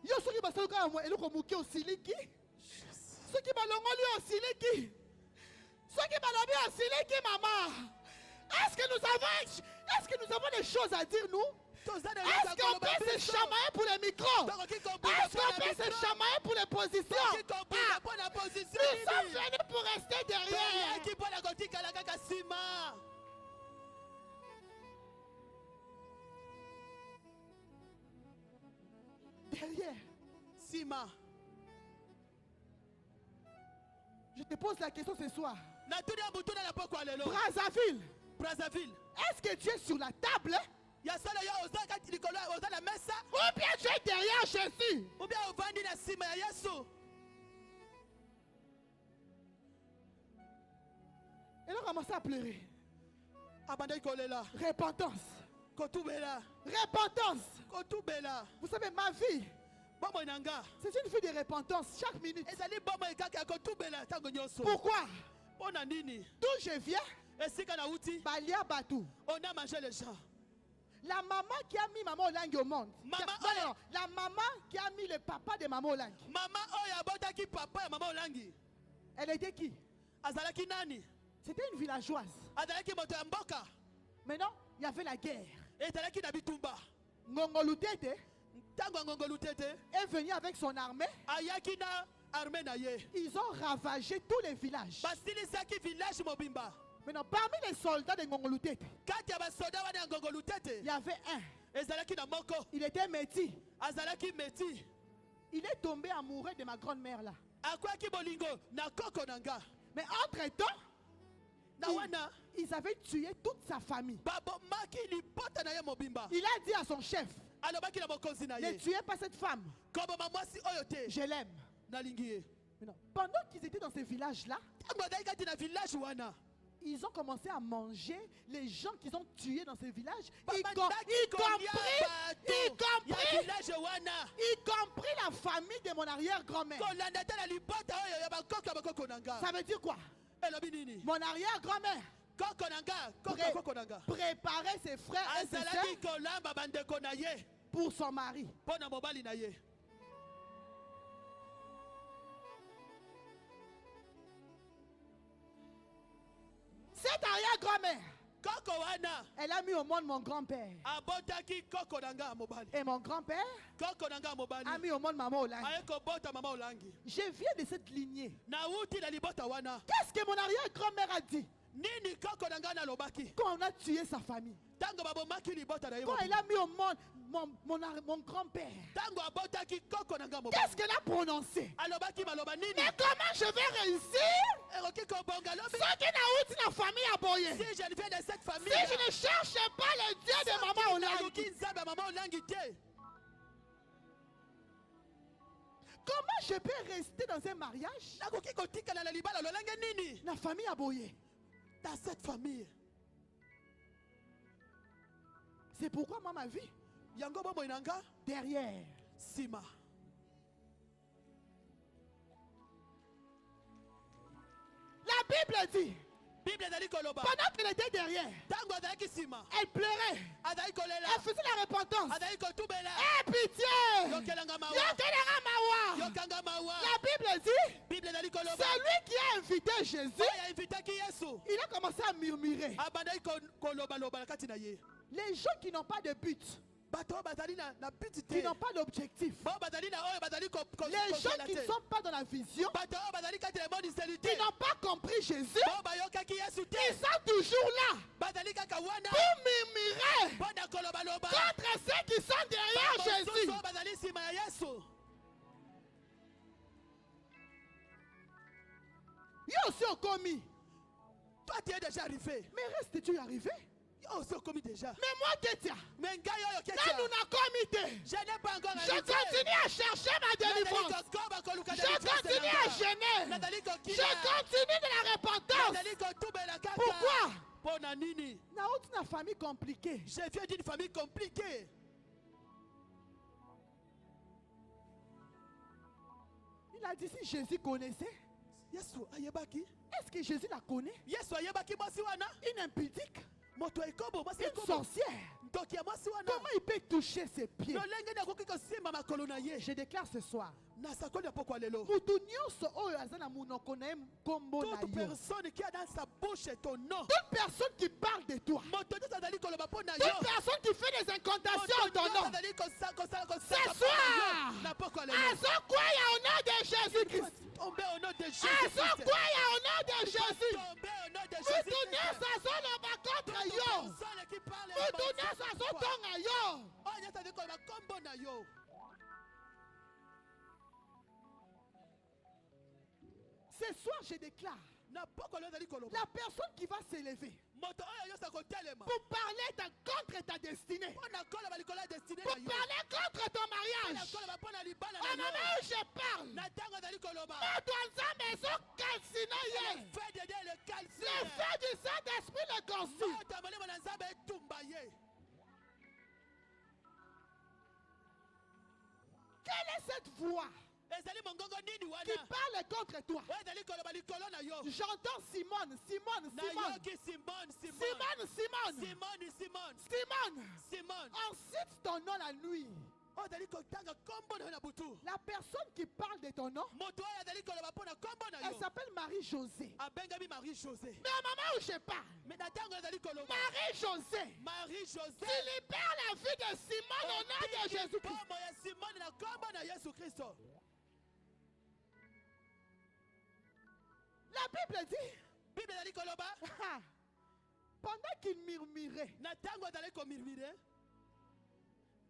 Yo soki basaluka moi eloko muke osiliki. Soki balongoli osiliki. Soki balobi osiliki maman. Est-ce que nous avons des choses à dire nous? Est-ce qu'on peut se chamailler pour les micros? Est-ce qu'on peut se chamailler pour les positions? Ah, nous sommes venus pour rester derrière. Derrière. Sima. Je te pose la question ce soir. Brazzaville. Brazzaville. Est-ce que tu es sur la table? Ou bien tu es derrière Jésus? Elle a commencé à pleurer. Repentance. Repentance. Vous savez, ma vie, c'est une vie de repentance chaque minute. Pourquoi? D'où je viens, Balia Batou. On a mangé les gens. La maman qui a mis Maman Olangi au monde. Maman, Non, la maman qui a mis le papa de Maman Olangi. Maman oya botaki papa ya Maman Olangi. Elle était qui? Azalaki nani? C'était une villageoise. Azalaki moto ya mboka. Maintenant, il y avait la guerre. Ezalaki na bitumba. Ngongolutete Tango ngongolu tete. est venu avec son armée. Ayaki na armée na ye. Ils ont ravagé tous les villages. Basilisaki village mobimba. Maintenant, parmi les soldats de Ngongolutete, Kati ya basoda wana ya ngongolu il tete. y avait un. Ezalaki na moko. Il était métis. Azalaki meti. Il est tombé amoureux de ma grand-mère là. Akwaki bolingo na koko nanga. Mais entre-temps, Na wana ils avaient tué toute sa famille. babo maki lipota na ye mobimba. Il a dit à son chef, Alobaki na mokonzi na ne ye. tuez pas cette femme. Kobo mamwasi oyo te. Je l'aime. Nalingi ye. Maintenant, pendant qu'ils étaient dans ce village-là, Tango azalaki kati na village wana. ils ont commencé à manger les gens qu'ils ont tués dans ce village, y Babandaki kolia bato ya village wana. compris la famille de mon arrière-grand-mère. Kolanda te na lipota oyo ya bakoko ya bakoko nanga. Ça veut dire quoi? Elobi nini? Mon arrière-grand-mère Koko nanga, Pré- koko nanga. préparait ses frères et ses Azalaki sœurs kolamba bandeko na ye. pour son mari. Pona mobali na ye. Cette arrière-grand-mère koko wana Elle a mis au monde mon grand-père. abotaki koko nanga mobali. Et mon grand-père Koko nanga mobali a mis au monde maman Olangi. ayeko bota mama olangi. Je viens de cette lignée. Na uti na libota wana. Qu'est-ce que mon arrière-grand-mère a dit Nini koko nanga na lobaki. quand on a tué sa famille? Tango babomaki libota na Quand yebo. elle a mis au monde mon grand-père. Tango abotaki koko nanga mobali. Qu'est-ce qu'elle a prononcé? Alobaki maloba nini? Mais comment je vais réussir Eroki ko bonga lobi. ce qui n'a outi la famille à boyer? Si je viens de cette famille. Si je ne cherche pas le Dieu de maman Olangi, Naluki nzambe mama olangi te. comment je peux rester dans un mariage? Nakoki kotikala na libala lolenge nini? La famille à boyer. Dans cette famille. C'est pourquoi moi ma vie Yango bomo inanga derrière. sima. La Bible dit, Bible ezali koloba. pendant qu'elle était derrière, Tango azalaki sima. elle pleurait. Azali kolela. Elle faisait la repentance. Azali kotubela. Eh pitié! Yokelanga mawa. Yokelanga mawa. Yokanga mawa. La Bible dit, Bible ezali koloba. c'est lui qui a invité Jésus. Oyo invitaki Yesu. Il a commencé à murmurer. Abandaki koloba loba na kati na ye. Les gens qui n'ont pas de but, Bato bazali na biti qui te. n'ont pas d'objectif, Bo bazali na oyo bazali les gens qui ne sont pas dans la vision, Bato oyo bazali kati na monde qui n'ont pas compris Jésus, Bo bayokaki Yesu te. ils sont toujours là Bazali kaka wana. pour murmurer Bona koloba loba. contre ceux qui sont derrière Jésus. Mosusu bazali sima ya Yesu. Yo aussi au commis. Toi tu es déjà arrivé. Mais restes-tu arrivé? Yo aussi au commis déjà. Mais moi, Kétia, Mais ngai oyo là ketia. nous n'avons comité. Je n'ai pas encore Je continue à chercher ma délivrance. Je continue à gêner. Je continue de la repentance. Pourquoi? Pona nini? Na outi na famille compliquée. Je viens d'une famille compliquée. Il a dit si Jésus connaissait, Yesu ayebaki. est-ce que Jésus la connaît? Yesu ayebaki mwasi wana. Une impudique, Moto ekobo mwasi une ekobo. sorcière. Ndoki ya mwasi wana. Comment il peut toucher ses pieds? Lolenge na koki kosimba makolo na ye. Je déclare ce soir. Na sakoli ya pokwa lelo. Mutu nyonso oyo aza na munoko na ye kombo na Toute yo. personne qui a dans sa bouche ton nom. Toute personne qui parle de toi. Moto nyonso azali koloba mpo na yo. Toute personne qui fait des incantations en ton nom. azali kosala Ce soir, na pokwa lelo. Azokwaya au nom de Jésus-Christ. Tomber au nom de Jésus. Azokwaya au nom de Jésus. Tomber au nom de Mutu Jésus. nyonso azoloba contre yo. Personne qui parle. Mutu nyonso azotonga yo. Oh, nyonso azali koloba kombo na yo. Ce soir, je déclare, Na pokwa lelo azali koloba. la personne qui va s'élever Moto oyo nyonso akotelema. pour parler contre ta destinée, Mpo na koloba likolo ya destine pour na yo. parler contre ton Mpo na mariage, koloba mpo na libala au na moment yo. où je parle, Na ntango azali koloba. moto nzambe ezokasina ye. Le feu de Dieu le Le calcine. feu du Saint-Esprit le consume. Moto ya molimo na Nzambe etumba ye. Quelle est cette voix Ezali mongongo nini qui wana? parle contre toi? Oyo ezali koloba likolo na yo. J'entends Simone, Simone, Na Simone, yoki Simone, Simone. Simone, Simone, Simone, Simone. Simone. Simone. On cite ton nom la nuit. Oyo ezali kotanga kombo na yo na butu. La personne qui parle de ton nom, Moto oyo ezali koloba mpo na kombo na elle yo. s'appelle Marie-Josée. Abengami Marie-Josée. Mais au moment où je parle, Mais na ntango ezali koloba. Marie-Josée, Marie-Josée. tu libères la vie de Simone au nom de Jésus-Christ. Kombo ya Simone na kombo na Yesu Kristo. La Bible dit, Bible ezali koloba. pendant qu'il murmurait, Na ntango ezali komirmire.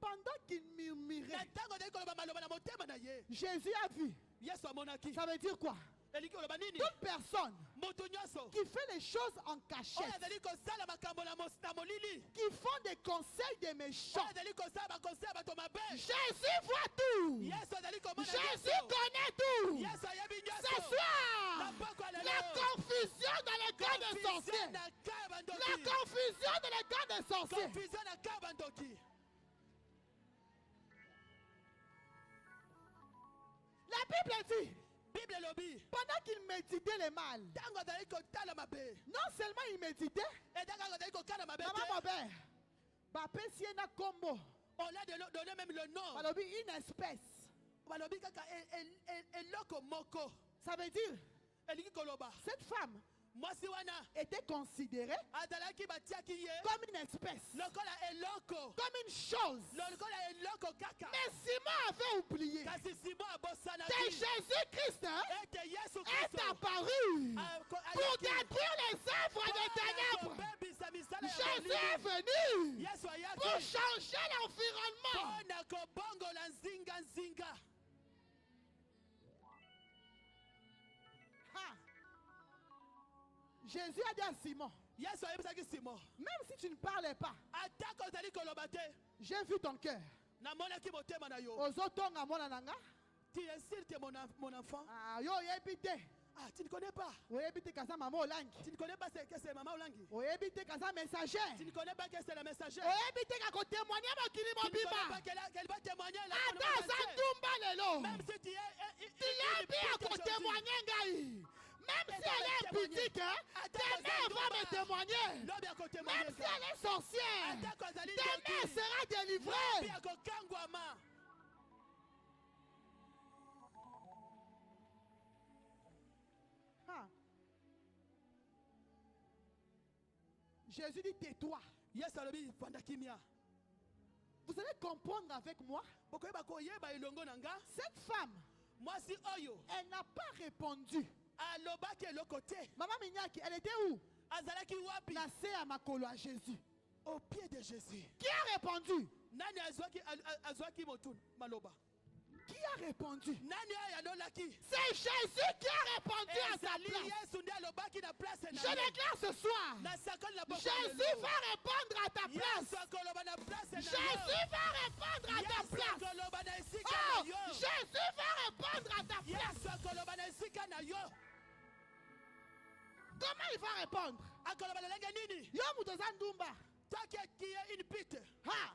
pendant qu'il Na murmurait, ntango ezali koloba maloba na motema na ye. Jésus a vu. Yesu amonaki. Ça veut dire quoi? Elingi koloba nini? Toute personne Moto nyonso. qui fait les choses en Oyo cachette, ezali kosala makambo na molili. qui font des conseils des méchants, Oyo ezali kosala bakonsei ya bato mabe. Jésus voit tout. Yesu azali komona Jésus nyonso. connaît tout. Yesu ayebi Ce nyonso. soir, Napoko lelo. la confusion dans le camp des Confusion sorciers. na ka ya bandoki. La confusion dans le camp des sorciers. Confusion na ka ya bandoki. La Bible dit, Bible elobi. pendant qu'il méditait le mal, Ntango azali kotala mabe. non seulement il méditait, Ntango azali kokana mabe maman te. mon père, bapesi ye na kombo, On l'a donné même le nom. balobi une espèce. Balobi kaka eloko moko. Ça veut dire, Elingi koloba. cette femme mwasi wana était considéré azalaki batiaki ye comme une espèce, lokola eloko comme une chose. lokola eloko kaka Mais Simon avait oublié kasi Simon que abosanaki Jésus-Christ ete Yesu est Kristo apparu pour détruire les œuvres des ténèbres. kobebisa misala ya Jésus est molimo. venu Yesu pour ayaki changer l'environnement. mpona kobongola nzinga. Ah. Jésus a dit à Simon, Yesu ayebisaki Simon même si tu ne parlais pas, atako ozali koloba te j'ai vu ton cœur. namonaki motema na yo Ozotonga mwana nanga. tu insultes mon enfant. Ah, yo yebite. Ah, tu ne connais pas. Oyebite kaza mama olangi. Tu ne connais pas que c'est maman Olangi. Oyebite kaza messager. Tu ne connais pas que c'est la messagère. Oyebite ka ko témoigner mokili Tu ne connais pas mobimba. qu'elle va témoigner là. Ata za ndumba lelo. Même si tu es Tu l'as bien à ko témoigner ngai. Même si elle est petite, hein, demain elle va me témoigner. l'homme à côté témoigner. Même si elle est sorcière, demain elle sera délivrée. Ah. Jésus dit tais-toi. Yes, alobi fanda kimia. Vous allez comprendre avec moi. Bokoyeba koyeba ilongo nanga. Cette femme, Mwasi oyo elle n'a pas répondu. alobaki elokote. Maman Mignaki, elle était où? Azalaki wapi? Placée à Makolo à Jésus. Au pied de Jésus. Qui a répondu? Nani azwaki motun maloba. Qui a répondu? Nani oyo anolaki? C'est Jésus qui a répondu à sa Ezali place. Yesu nde alobaki na place na Je ye. déclare ce soir, Na sakoli na poko Jésus va répondre à ta place. Yesu akoloba na place na yo. Jésus va répondre à ta Yesu place. akoloba na esika Oh, na yo. Jésus va répondre à ta place. Yesu akoloba na esika na yo. Comment il va répondre? Akoloba na lenge nini? Yo mutoza ndumba. Toi qui es une pute. Ha!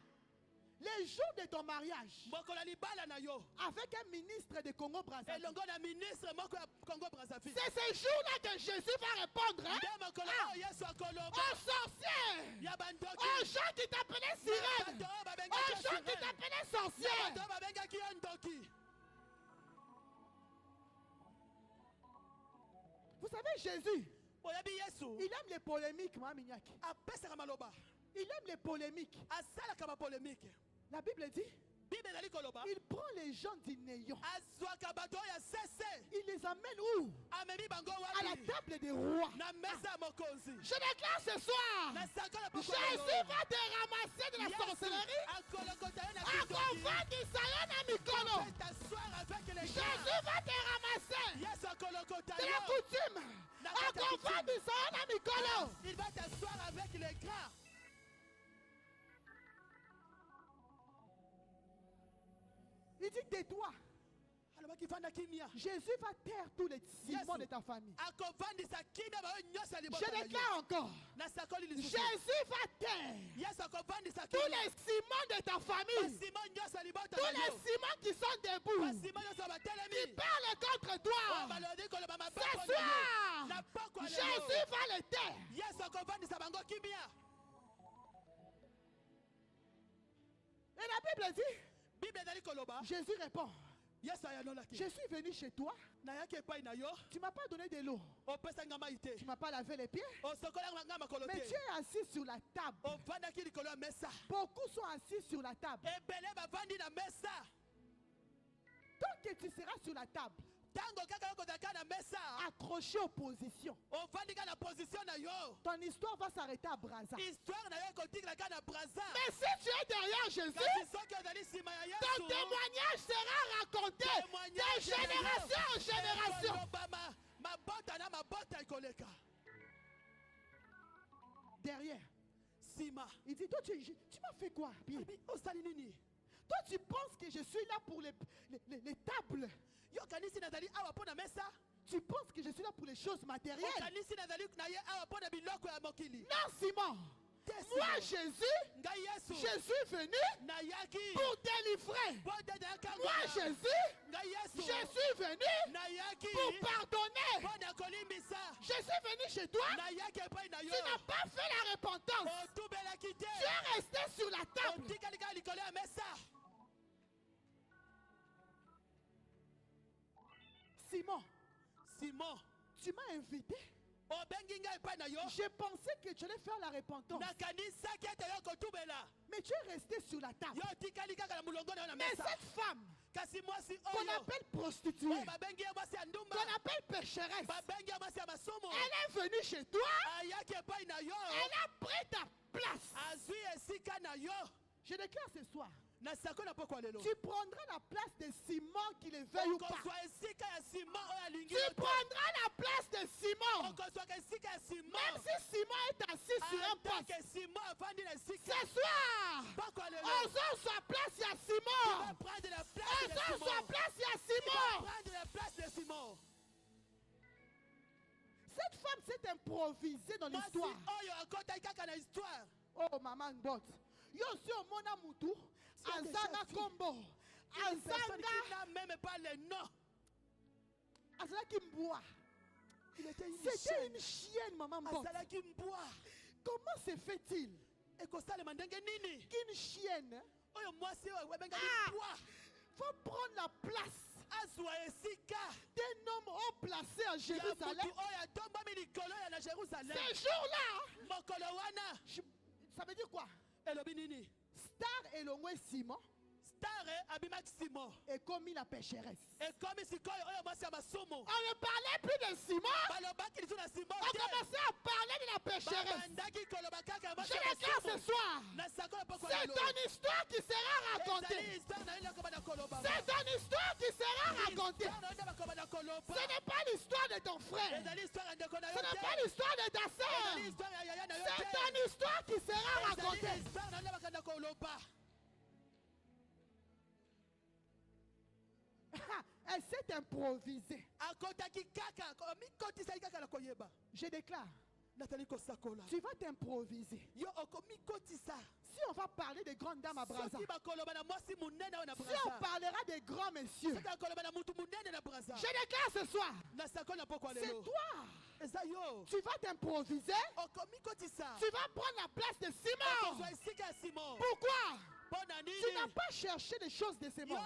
Les jours de ton mariage Mokola libala na yo. avec un ministre de Congo Brazzaville. Elongo na ministre moko ya Congo Brazzaville. C'est ces jours-là que Jésus va répondre, hein? Nde mokolo Ah! oyo Yesu akoloba. Aux sorciers, Ya bandoki. aux gens qui t'appelaient sirène, Bato oyo aux babengaki yo gens qui sirène. t'appelaient Ya sorcière. bato oyo babengaki yo ndoki. Vous savez, Jésus, Oyebi Yesu il aime les polémiques, Mme Mignaki. apesaka maloba. Il aime les polémiques. Asalaka bapolémique. La Bible dit, Bible ezali koloba. il prend les gens du néant. Azwaka bato oyo asese. Il les amène où? Amemi bango À la wapi? table des rois. Na mesa ya mokonzi. Je déclare ce soir, Na sakola poko Jésus va te ramasser de la sorcellerie. akolokota yo na Akovandisa yo na mikolo. t'asseoir avec les Jésus gars. va te ramasser Yesu akolokota de la yo. coutume. Akovandisa yo na mikolo. Il va t'asseoir avec les grands. Il dit tais-toi. Alobaki fanda kimia. Jésus va taire tous les Simons de ta famille. Akovandisa kimia bayo nyonso ya liboso Je na yo. déclare encore, Na sakoli lisusu. Jésus va taire Yesu akovandisa tous kimia. les Simons de ta famille. Basima nyonso ya liboso Tous na les yo. Simons qui sont debout. Basima nyonso Qui batelemi. parlent contre Oyo toi. balodi koloba Ce maboko na yo. soir, Na poko na yo. Jésus va les taire. Yesu akovandisa bango kimia. Et la Bible dit, Bible ezali koloba. Jésus répond, Yesu ayalolaki. je suis venu chez toi, Nayaki epai na yo. tu m'as pas donné de l'eau, Opesa nga mai te. tu m'as pas lavé les pieds, Osokolanga nga makolo mais tu te. es assis sur la table. Ovandaki likolo ya mesa. Beaucoup sont assis sur la table. Ebele bavandi na mesa. Tant que tu seras sur la table, Tango kaka yokozalaka na mesa. accroché aux positions, Ovandi ka na position na yo. ton histoire va s'arrêter à Brazza. Histoire na yo ekotikilaka na braza. Mais si tu es derrière Jésus, Kasi soki ozali nsima ya ton Yesu. témoignage sera raconté de génération en génération. Ekoloba mabota na mabota ekoleka. Derrière, Sima. il dit, toi tu m'as fait quoi, Pierre? Abi osali nini? Toi tu penses que je suis là pour les tables? Yo kanisi nazali awa mpo na mesa. Tu penses que je suis là pour les choses matérielles? Okanisi nazali na ye awa mpo na biloko ya mokili. Non, Simon. Te Moi, Simon. Jésus, Ngai Yesu. je suis venu Nayaki. pour délivrer. Mpo te nayaka Moi, ngona. Jésus, Ngai Yesu. je suis venu Nayaki. pour pardonner. Mpo na kolimbisa. Je suis venu chez toi. Nayaki epai na Tu yo. n'as pas fait la repentance. Otubelaki te. Tu es resté sur la table. Otikali kaka likolo ya mesa. Simon, Simon. tu m'as invité J'ai pensé que tu allais faire la repentance. Mais tu es resté sur la table. Mais cette femme qu'on appelle prostituée, qu'on appelle pécheresse, elle est venue chez toi, elle a pris ta place. Je déclare ce soir, tu prendras la place de Simon, qu'il le veuille ou pas. Tu prendras la place de Simon. Même si Simon est assis sur un poste. Ce soir, aux hommes sur place, il y a Simon. Aux hommes sur place, il y a Simon. Cette femme s'est improvisée dans l'histoire. Oh, maman Bot. Yo si au mona mutu, azanga kombo, azanga kimboa. C'était une chienne, maman Bot. Comment se fait-il qu'une chienne faut prendre la place d'un homme haut placé à Jérusalem? Ces jours-là, ça veut dire quoi? Star et l'ongwe Simon et commis la pécheresse. On ne parlait plus de Simon, on commençait à parler de la pécheresse. Je déclare ce soir, c'est ton histoire qui sera racontée. C'est ton histoire qui sera racontée. Ce n'est pas l'histoire de ton frère, ce n'est pas l'histoire de ta soeur, c'est ton histoire qui sera racontée. Elle s'est improvisée. Je déclare, tu vas t'improviser. Si on va parler des grandes dames à Brazza, si on parlera des grands messieurs, je déclare ce soir, c'est toi. Tu vas t'improviser. Tu vas prendre la place de Simon. Pourquoi? Tu n'as pas cherché des choses de ces mondes.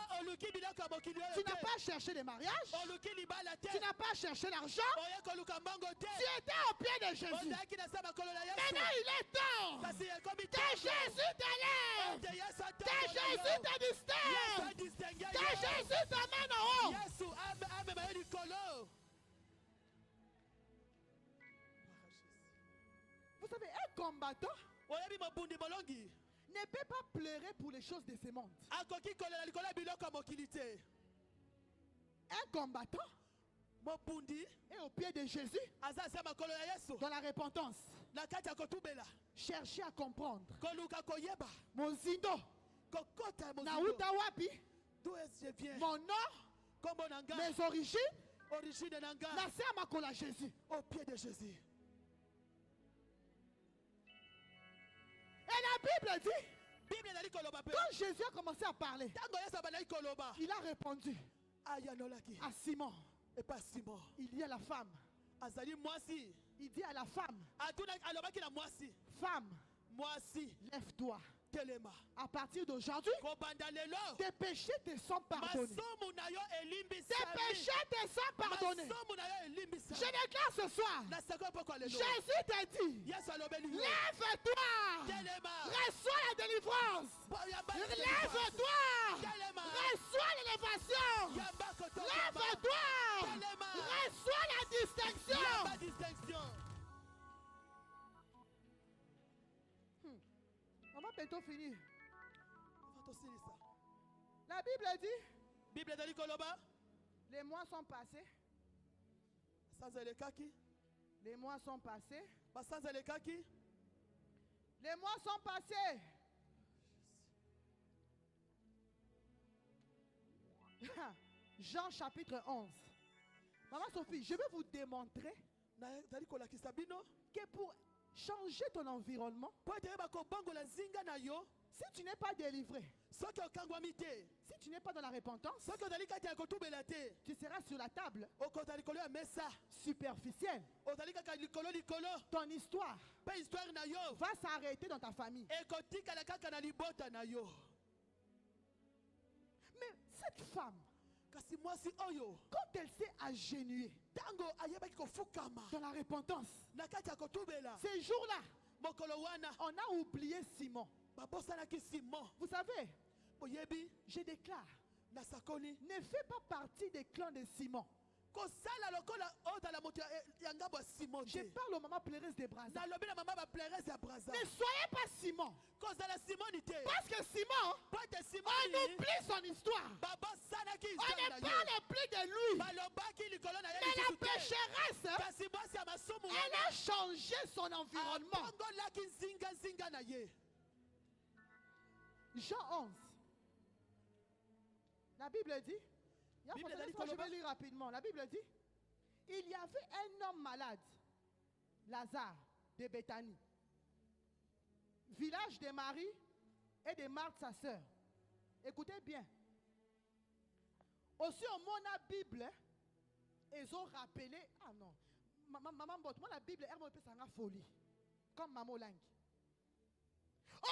Tu n'as pas cherché des mariages. Tu n'as pas cherché l'argent. Tu étais au pied de Jésus. Maintenant il est temps que Jésus t'élève, que Jésus te distingue, que Jésus t'amène en haut. Vous savez, un combattant ne peut pas pleurer pour les choses de ce monde. Un combattant est au pied de Jésus dans la repentance. Cherchez à comprendre. Mozindo, Naouta Wapi, mon nom, mes origines, Nasser Makola Jésus. Au pied de Jésus. Et la Bible dit, quand Jésus a commencé à parler, il a répondu à Simon. Et pas Simon. Il dit à la femme, il dit à la femme, femme, lève-toi. À partir d'aujourd'hui, tes péchés te sont pardonnés. Tes péchés te sont pardonnés. Je déclare ce soir, Jésus t'a dit, lève-toi, reçois la délivrance. Lève-toi, reçois l'élévation. Lève-toi, reçois la distinction. On va bientôt finir. La Bible dit, les mois sont passés. Les mois sont passés. Les mois sont passés. Jean chapitre 11. Maman Sophie, je vais vous démontrer que pour changer ton environnement, si tu n'es pas délivré, si tu n'es pas dans la repentance, tu seras sur la table superficielle. Ton histoire va s'arrêter dans ta famille. Mais cette femme, quand elle s'est agenouillée, Tango ayebaki kofukama. dans la repentance. Na kati ya kotubela. Ces jours-là, Mokolo wana. on a oublié Simon. Babosanaki Simon. Vous savez, Boyebi. je déclare, Na sakoni. ne fais pas partie des clans de Simon. Kosala lokola odala moto ya ngambo ya Simon. Je parle aux mamans pleureuses des bras. Na lobi na mama ba pleurese ya braza. Ne soyez pas Simon. Kozala Simon te. Parce que Simon, Pote Simon. on oublie son histoire. Babosanaki On histoire ne na ye. parle plus de lui. Balobaki likolo na ye. Mais la lisusu te. pécheresse, Kasi mwasi ya masumu. elle a changé son environnement. Abongolaki nzinga na ye. Jean 11. La Bible dit, Bible je dit, vais lire rapidement. La Bible dit, il y avait un homme malade, Lazare, de Béthanie, village de Marie et de Marthe, sa sœur. Écoutez bien. Aussi, au moment la Bible, ils ont rappelé, ah non, maman, moi la Bible, elle m'a fait ça folie, comme maman langue.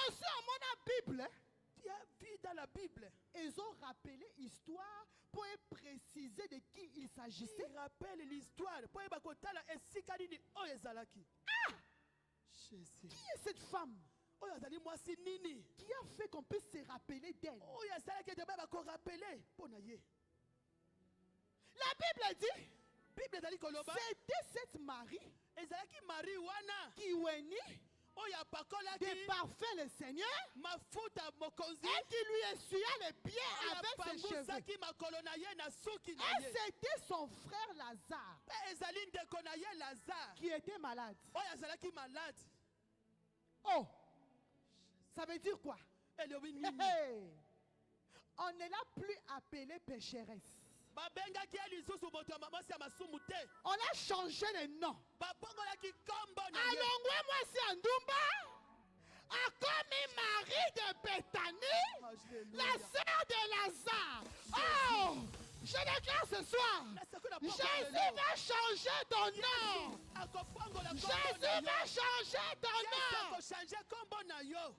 Aussi, au moment la Bible, Tu as vu dans la Bible. ils ont rappelé l'histoire pour préciser de qui il s'agissait. Il rappelle l'histoire. Po yeba kotala esika nini oyo ezalaki. Jésus. Qui est cette femme Oyo azali mwasi nini? qui a fait qu'on puisse se rappeler d'elle? Oyo asalaki ete ba ko rappeler mpo na ye. La Bible dit, Bible ezali koloba c'était cette Marie ezalaki Marie wana qui oignit oyo de apakolaki parfum le Seigneur mafuta mokonzi et qui lui essuya les pieds oyo avec ses cheveux. apangusaki makolo na ye na suki na Et ye. c'était son frère Lazare Mpe ezali ndeko na ye Lazare qui était malade. oyo azalaki malade. Oh, ça veut dire quoi? Elobi Hey, nini? hey. On ne l'a plus appelée pécheresse. Babengaki ye lisusu moto ya mwasi ya masumu te. On a changé le nom. Babongolaki kombo na ye. Alongwe mwasi ya ndumba a commis Marie de Béthanie, Alléluia. la sœur de Lazare. Oh, je déclare ce soir, Jésus va changer ton nom. Akopongola kombo Jésus na yo. va changer ton Yesu nom. akochange kombo na yo.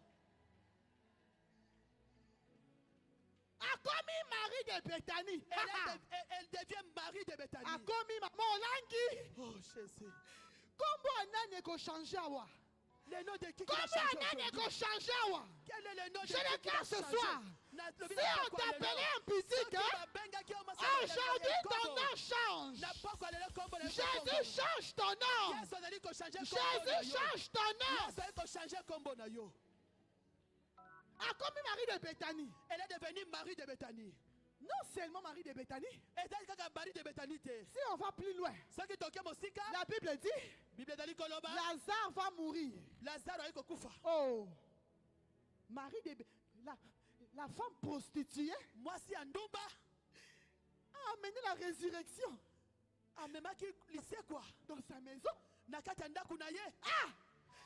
A commis Marie de Béthanie. Elle devient Marie de A Béthanie. commis maman Olangi. Oh Jésus. Kombo anane ko changer awa. Le nom de qui Kombo va changer anane aujourd'hui? ko changer awa. Quel est le nom de Je qui va déclare ce changer? soir, si on t'appelait un physique, aujourd'hui ton nom change. Jésus change ton nom. Jésus change ton nom. A commis Marie de Béthanie. Elle est devenue Marie de Béthanie. Non seulement Marie de Béthanie, Et elle est Marie de Béthanie. si on va plus loin, Ce qui toque mosika, la Bible dit, Bible dali koloba, Lazare va mourir. Lazare aiko kufa. Oh, Marie de la femme prostituée Mwasi ya ndumba a amené la résurrection amemaki lycée quoi dans sa maison. na kati ya ndaku na ye. Ah,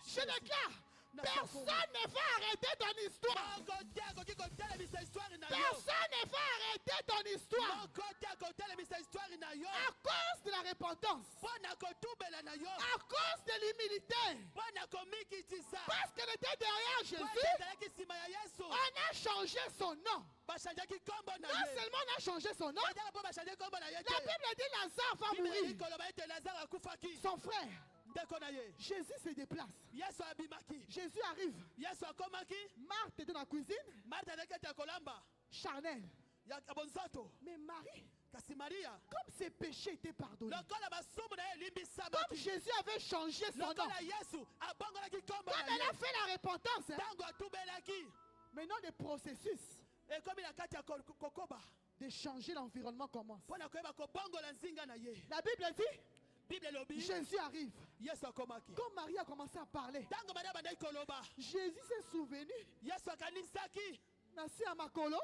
je déclare, personne ne va arrêter ton histoire. Mokote akoki kotelemisa histoire na yo. Personne ne va arrêter ton histoire Mokote akotelemisa histoire na yo. à cause de la repentance, Mpo na kotubela na yo. à cause de l'humilité. Mpo na komikitisa. Parce qu'elle était derrière Mpo Jésus, ezalaki nsima ya Yesu. on a changé son nom. Bachangeaki kombo na Non ye. seulement on a changé son nom, Ezala mpo bachange kombo na ye la te. Bible dit Lazare va Bible mourir. koloba ete Lazare akufaki. Son frère, Ndeko na ye. Jésus se déplace. Yesu abimaki. Jésus arrive. Yesu akomaki. Marthe est dans la cuisine. Martha azalaki ete akolamba. Charnel. Ya bonzoto. Mais Marie, Kasi Maria. comme ses péchés étaient pardonnés, Lokola basumu na ye comme elimbisamaki. Jésus avait changé son nom, Lokola Yesu abongolaki kombo comme na elle a ye. fait la repentance, hein, Tango atubelaki. maintenant le processus Ekomi na kati ya kokoba. de changer l'environnement commence. Mpo na koyeba kobongola nzinga na ye. La Bible dit, Bible elobi. Jésus arrive. Yesu akomaki. Quand Marie a commencé à parler, Tango Maria bandaki koloba. Jésus s'est souvenu. Yesu akanisaki. Nasi à Makolo,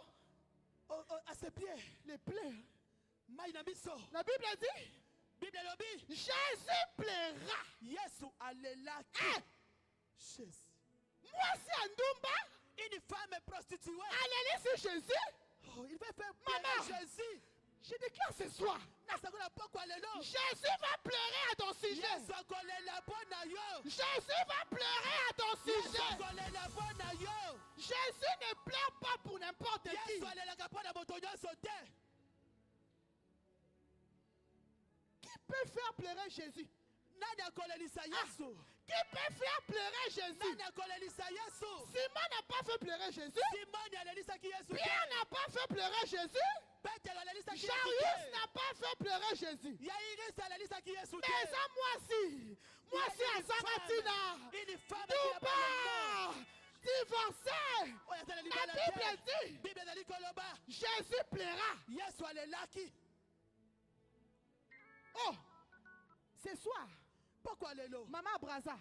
À ses pieds. les pleurs. Mai na miso. La Bible dit, Bible elobi. Jésus plaira. Yesu alelaki. Eh, Jésus. moi c'est Ndumba. Une femme prostituée. Allez sur Jésus. Oh, il va faire Maman. pleurer Jésus. Je déclare ce soir, Nasakola pokwa lelo. Jésus va pleurer à ton sujet. Yesu akolela mpo na yo. Jésus va pleurer à ton Yesu sujet. akolela mpo na yo. Jésus ne pleure pas pour n'importe qui. Yesu alelaka mpo na moto nyonso te. Qui peut faire pleurer Jésus? Nani akolelisa Yesu? Qui peut faire pleurer Jésus? Nani akolelisa Yesu? Simon n'a pas fait pleurer Jésus. Simoni alelisa ki Yesu. Pierre n'a pas fait pleurer Jésus. Petero alelisa ki Yesu. Jarius n'a pas fait pleurer Jésus. Yaïris alelisa ki Yesu. Mais ça, moi aussi, à Samatina, Une femme Touba, divorcé. La Bible dit, Bible ezali koloba. Jésus plaira. Yesu alelaki. Oh, ce soir, Pourquoi lelo? Maman Braza,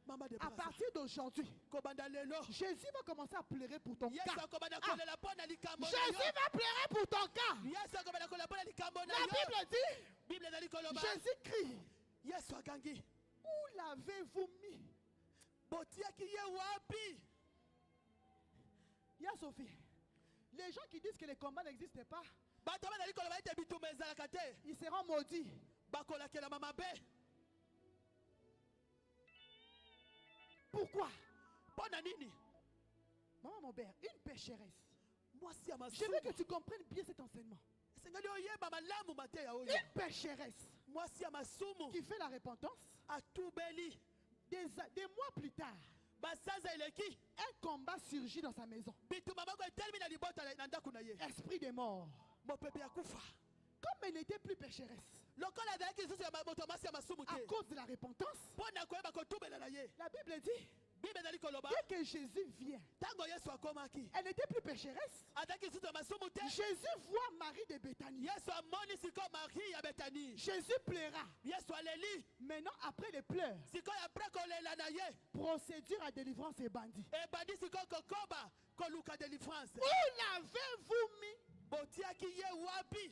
Maman de à Braza. partir d'aujourd'hui, Kobanda lelo. Jésus va commencer à pleurer pour ton Yesu cas. akobanda kolela pona likambo na Jésus yo. va pleurer pour ton cas. Yesu akobanda kolela pona likambo na La yo. Bible dit, Bible ezali koloba. Jésus crie, Yesu akangi. où l'avez-vous mis? Botiaki ye wapi? Il y a Sophie. Les gens qui disent que les combats n'existent pas, Bato bazali koloba ete bitumba ezalaka te. ils seront maudits. Bakolakela mabe. Pourquoi? Pona nini? Maman, mon père, une pécheresse. Mwasi ya Je masumu. veux que tu comprennes bien cet enseignement. Esengeli oyeba malamu mateya oyo. Une pécheresse Mwasi ya masumu. qui fait la repentance, Atubeli. des mois plus tard, Basanza eleki. un combat surgit dans sa maison. Bitumba mako etelemi na libota na ndaku na ye. Esprit des morts. Mopepe ya kufa. Comme elle n'était plus pécheresse, Lokola azalaki lisusu ya moto mwasi ya masumu à te. cause de la repentance, Pona koyeba kotubela na ye. la Bible dit, Bible ezali koloba. dès que Jésus vient, Tango Yesu akomaki. elle n'était plus pécheresse. Azalaki lisusu ya masumu te. Jésus voit Marie de Béthanie. Yesu amoni sikoyo Marie ya Betani. Jésus pleura. Yesu aleli. Maintenant, après les pleurs, Sikoyo apres kolela na ye. procédure à délivrance et bandit. Ebandi sikoyo kokoba koluka délivrance. Où l'avez-vous mis? Botiaki ye wapi?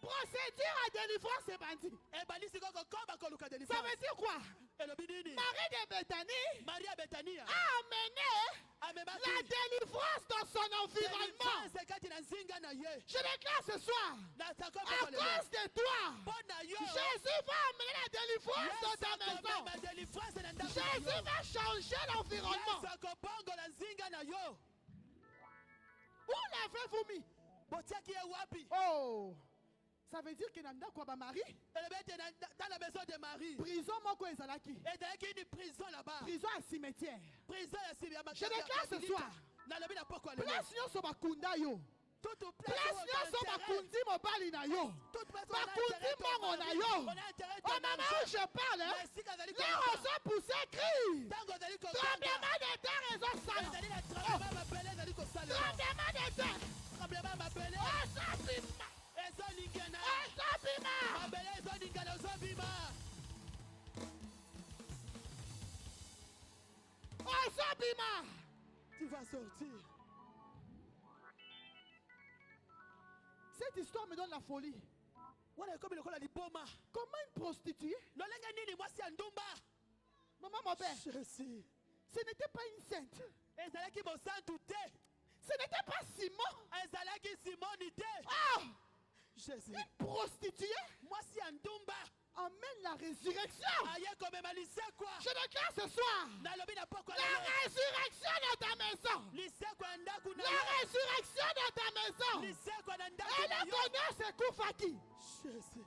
Procédure à délivrance et bandit. Ebandi sikoyo kokoba koluka Ça délivrance. veut dire quoi? Elobi nini? Marie de Béthanie Maria Betania. a amené Amemaki. la délivrance dans son environnement. Délivrance kati na nzinga na ye. Je déclare ce soir, Na sako à cause de toi, Pona yo. Jésus va amener la délivrance dans ta maison. Ma délivrance na ndaku na Jésus yo. va changer l'environnement. Yesu akobongola nzinga na yo. Où l'avez-vous mis? Botiaki ye wapi? Oh, ça veut dire que Nanda Kwaba Marie, Elobi ete dans la maison de Marie. prison moko ezalaki, Ezalaki une prison là-bas. prison à cimetière. Prison ya sibi ya Je déclare ce soir, nalobi na poko lelo. place nyonso bakunda yo, Toute place nyonso bakundi mobali na yo, toute place bakundi mbongo na yo. Au moment où je parle, les roseaux poussés crient. Tremblement de terre ezosala. Tremblement de terre. Ezobima. Ezobima. Ezobima. Tu vas sortir. Cette histoire me donne la folie. Wana komi lokola liboma. Comment une prostituée, Lolenga nini mwasi ya ndumba. maman, mon père, Jésus. ce n'était pas une sainte. Ezalaki mosantu te. Ce n'était pas Simon. Ezalaki Simoni te. Ah, Jésus. une prostituée Mwasi ya ndumba. amène la résurrection. Aye komema lisekwa. Je déclare ce soir, Nalobi na poko la lelo. résurrection dans ta maison. Lisekwa ya ndaku na La yo. résurrection dans ta maison. Lisekwa na Et ndaku na le yo. bonheur se couvre à qui? Jésus.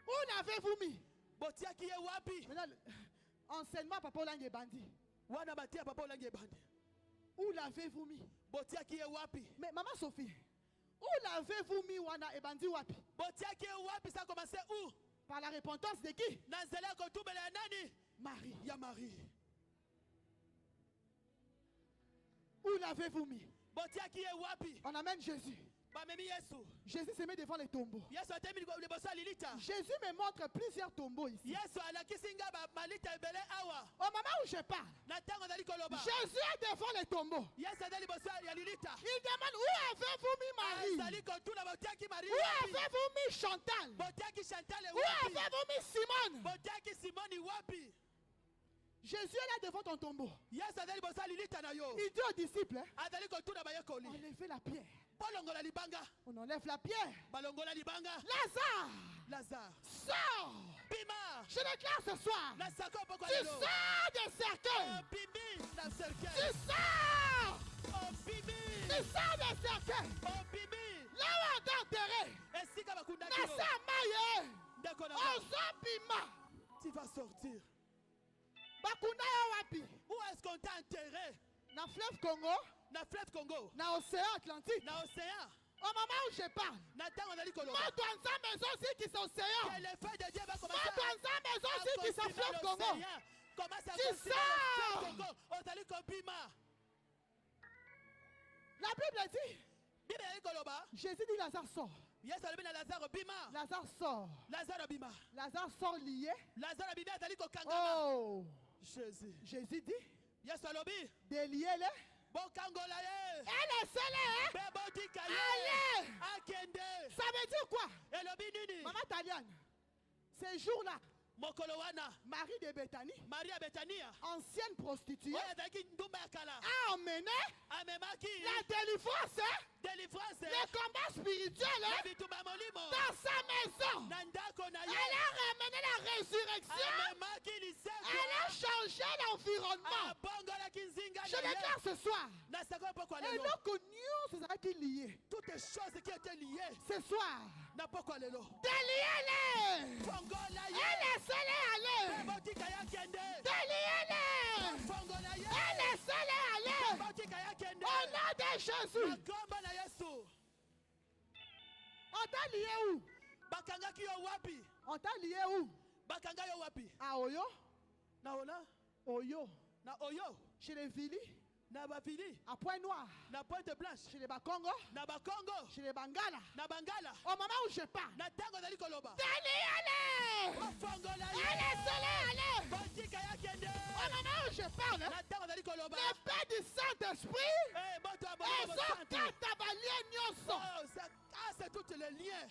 Où l'avez-vous mis? Botiaki ye wapi? Maintenant, enseignement Papa Olange Bandi. Wana batia papa olangi ebandi. Où l'avez-vous mis? Botiaki ye wapi? Mais maman Sophie, où l'avez-vous mis Wana Ebandi Wapi? Botiaki ye wapi? Ça a commencé où? Par la repentance de qui? Na nzela ya kotumela ya nani? Marie. Ya Marie. Où l'avez-vous mis? Botiaki ye wapi? On amène Jésus. Bamemi Yesu. Jésus se met devant les tombeaux. Yesu atemi liboso ya lilita. Jésus me montre plusieurs tombeaux ici. Yesu alakisi nga malita ebele awa. Au moment où je parle, Na ntango azali koloba. Jésus est devant les tombeaux. Yesu azali liboso ya lilita. Il demande où avez-vous mis Marie? Azali kotuna botiaki Marie Où wapi? avez-vous mis Chantal? Botiaki Chantal Où wapi? avez-vous mis Simone? Botiaki Simoni wapi? Jésus est là devant ton tombeau. Yesu azali liboso ya lilita na yo. Il dit aux disciples, hein, Azali kotuna bayekoli. enlevez la pierre. Bolongola libanga. On enlève la pierre. Balongola libanga. Lazare, Lazare. sors. Bima. Je déclare ce soir, Na sako poko tu lelo. sors des cercueils. Bimi na Tu cercueil. sors. Tu sors des cercueils. Là où on t'a enterré. Nasa maye. Ozobima. Tu vas sortir. Bakunda ya wapi. Où est-ce qu'on t'a enterré? Na fleuve Congo. Na fleuve Congo. Na océan Atlantique. Na océan. Au moment où je parle. Nathan on a dit Koloba. Moi dans sa maison aussi qui sont océan. Que le feu de Dieu va commencer. Moi dans sa maison aussi qui sont fleuve Congo. Commence à Tu construire le fleuve Congo. On t'a dit Kobima. La Bible dit. Bible dit Koloba. Jésus dit Lazare sort. Yes, on a dit Lazare Bima. Lazare sort. Lazare Bima. Lazare sort lié. Lazare Bima, t'as dit Kokangama. Oh. Jésus. Jésus dit. Yes, on a dit. Déliez-les. Bon Kangola. Elle est scellée. Allez. Akende. Ça veut dire quoi? Et le binini. Maman Taliane. Ces jours-là. Mokolowana. Marie de Bethanie. Maria Bethania. Ancienne prostituée. A emmené la délivrance. Délivrance. Le combat spirituel. Dans sa maison. Elle a ramené la résurrection. Elle a changé l'environnement. Je déclare ce soir. Et donc, nous, c'est ça qui est lié. Toutes les choses qui étaient liées. Ce soir. Déliez-les. Elle est scellée à l'air. Déliez-les. Elle est scellée à l'air. Au nom de Jésus. On t'a lié où? On t'a lié où? À Oyo. Oyo. Na Oyo. Chez les Vili. Na Bavili. À Pointe-Noire. Na Pointe-Blanche. Chez les Bakongo. Na Bakongo. Chez les Bangala. Na Bangala. Au moment où je parle. Na Tango Dali Koloba. Déliez-les. Elle est scellée à l'air. Au moment où je parle. Na Tango Dali Koloba. Le Père du Saint-Esprit. Et son cavalier Nyoso. C'est tous les liens.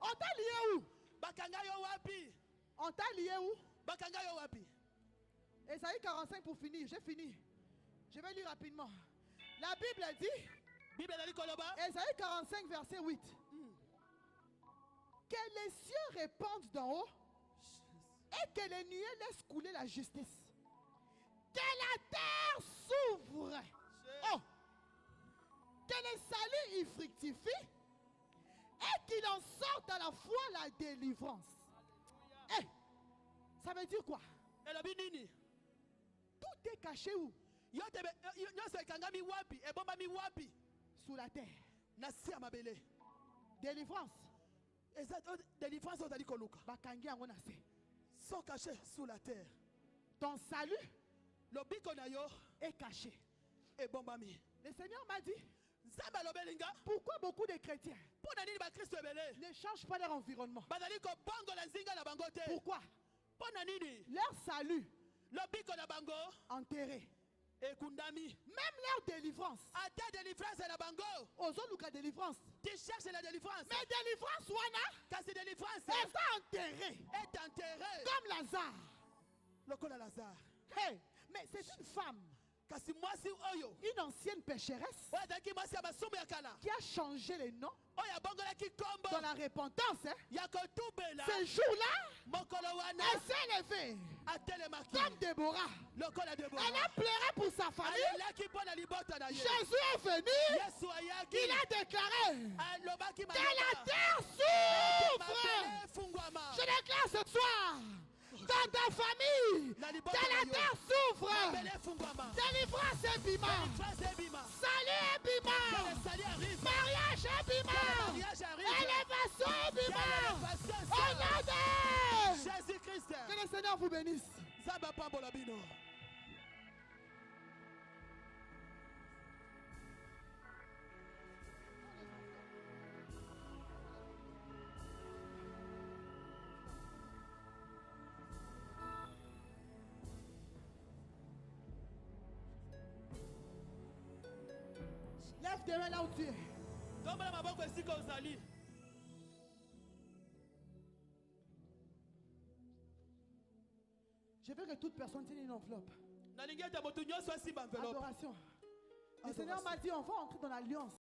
On t'a lié où? Bakangayo wapi. On t'a lié où? Bakangayo wapi. Ésaïe 45 pour finir. J'ai fini. Je vais lire rapidement. La Bible dit. Ésaïe 45 verset 8. Que les cieux répandent d'en haut et que les nuées laissent couler la justice. Que la terre s'ouvre. Oh. Que les saluts y fructifient et qu'il en sorte à la fois la délivrance. Eh, ça veut dire quoi? Tout est caché où? Sous la terre. Délivrance. Bakangi yango na se. Sont cachés sous la terre. Ton salut le bikonayo est caché. Et bombami. Le Seigneur m'a dit. Pourquoi beaucoup de chrétiens ne changent pas leur environnement? Pourquoi? Leur salut enterré. Même leur délivrance. Ozoluka délivrance. Mais délivrance wana est enterré. Comme Lazare. Hey, mais c'est une femme. Une ancienne pécheresse qui a changé les noms dans la repentance. Ce jour-là, elle s'est levée comme Déborah. Elle a pleuré pour sa famille. Jésus est venu. Il a déclaré que la terre s'ouvre. Je déclare ce soir. Dans ta famille, que la terre s'ouvre. Délivrance est bima. Salut est bima. Mariage est bima. Élévation est bima. Au nom de Jésus-Christ. Que le Seigneur vous bénisse. Lève tes mains là où tu es. Je veux que toute personne tienne une enveloppe. Adoration. Le Seigneur m'a dit on va entrer dans l'alliance.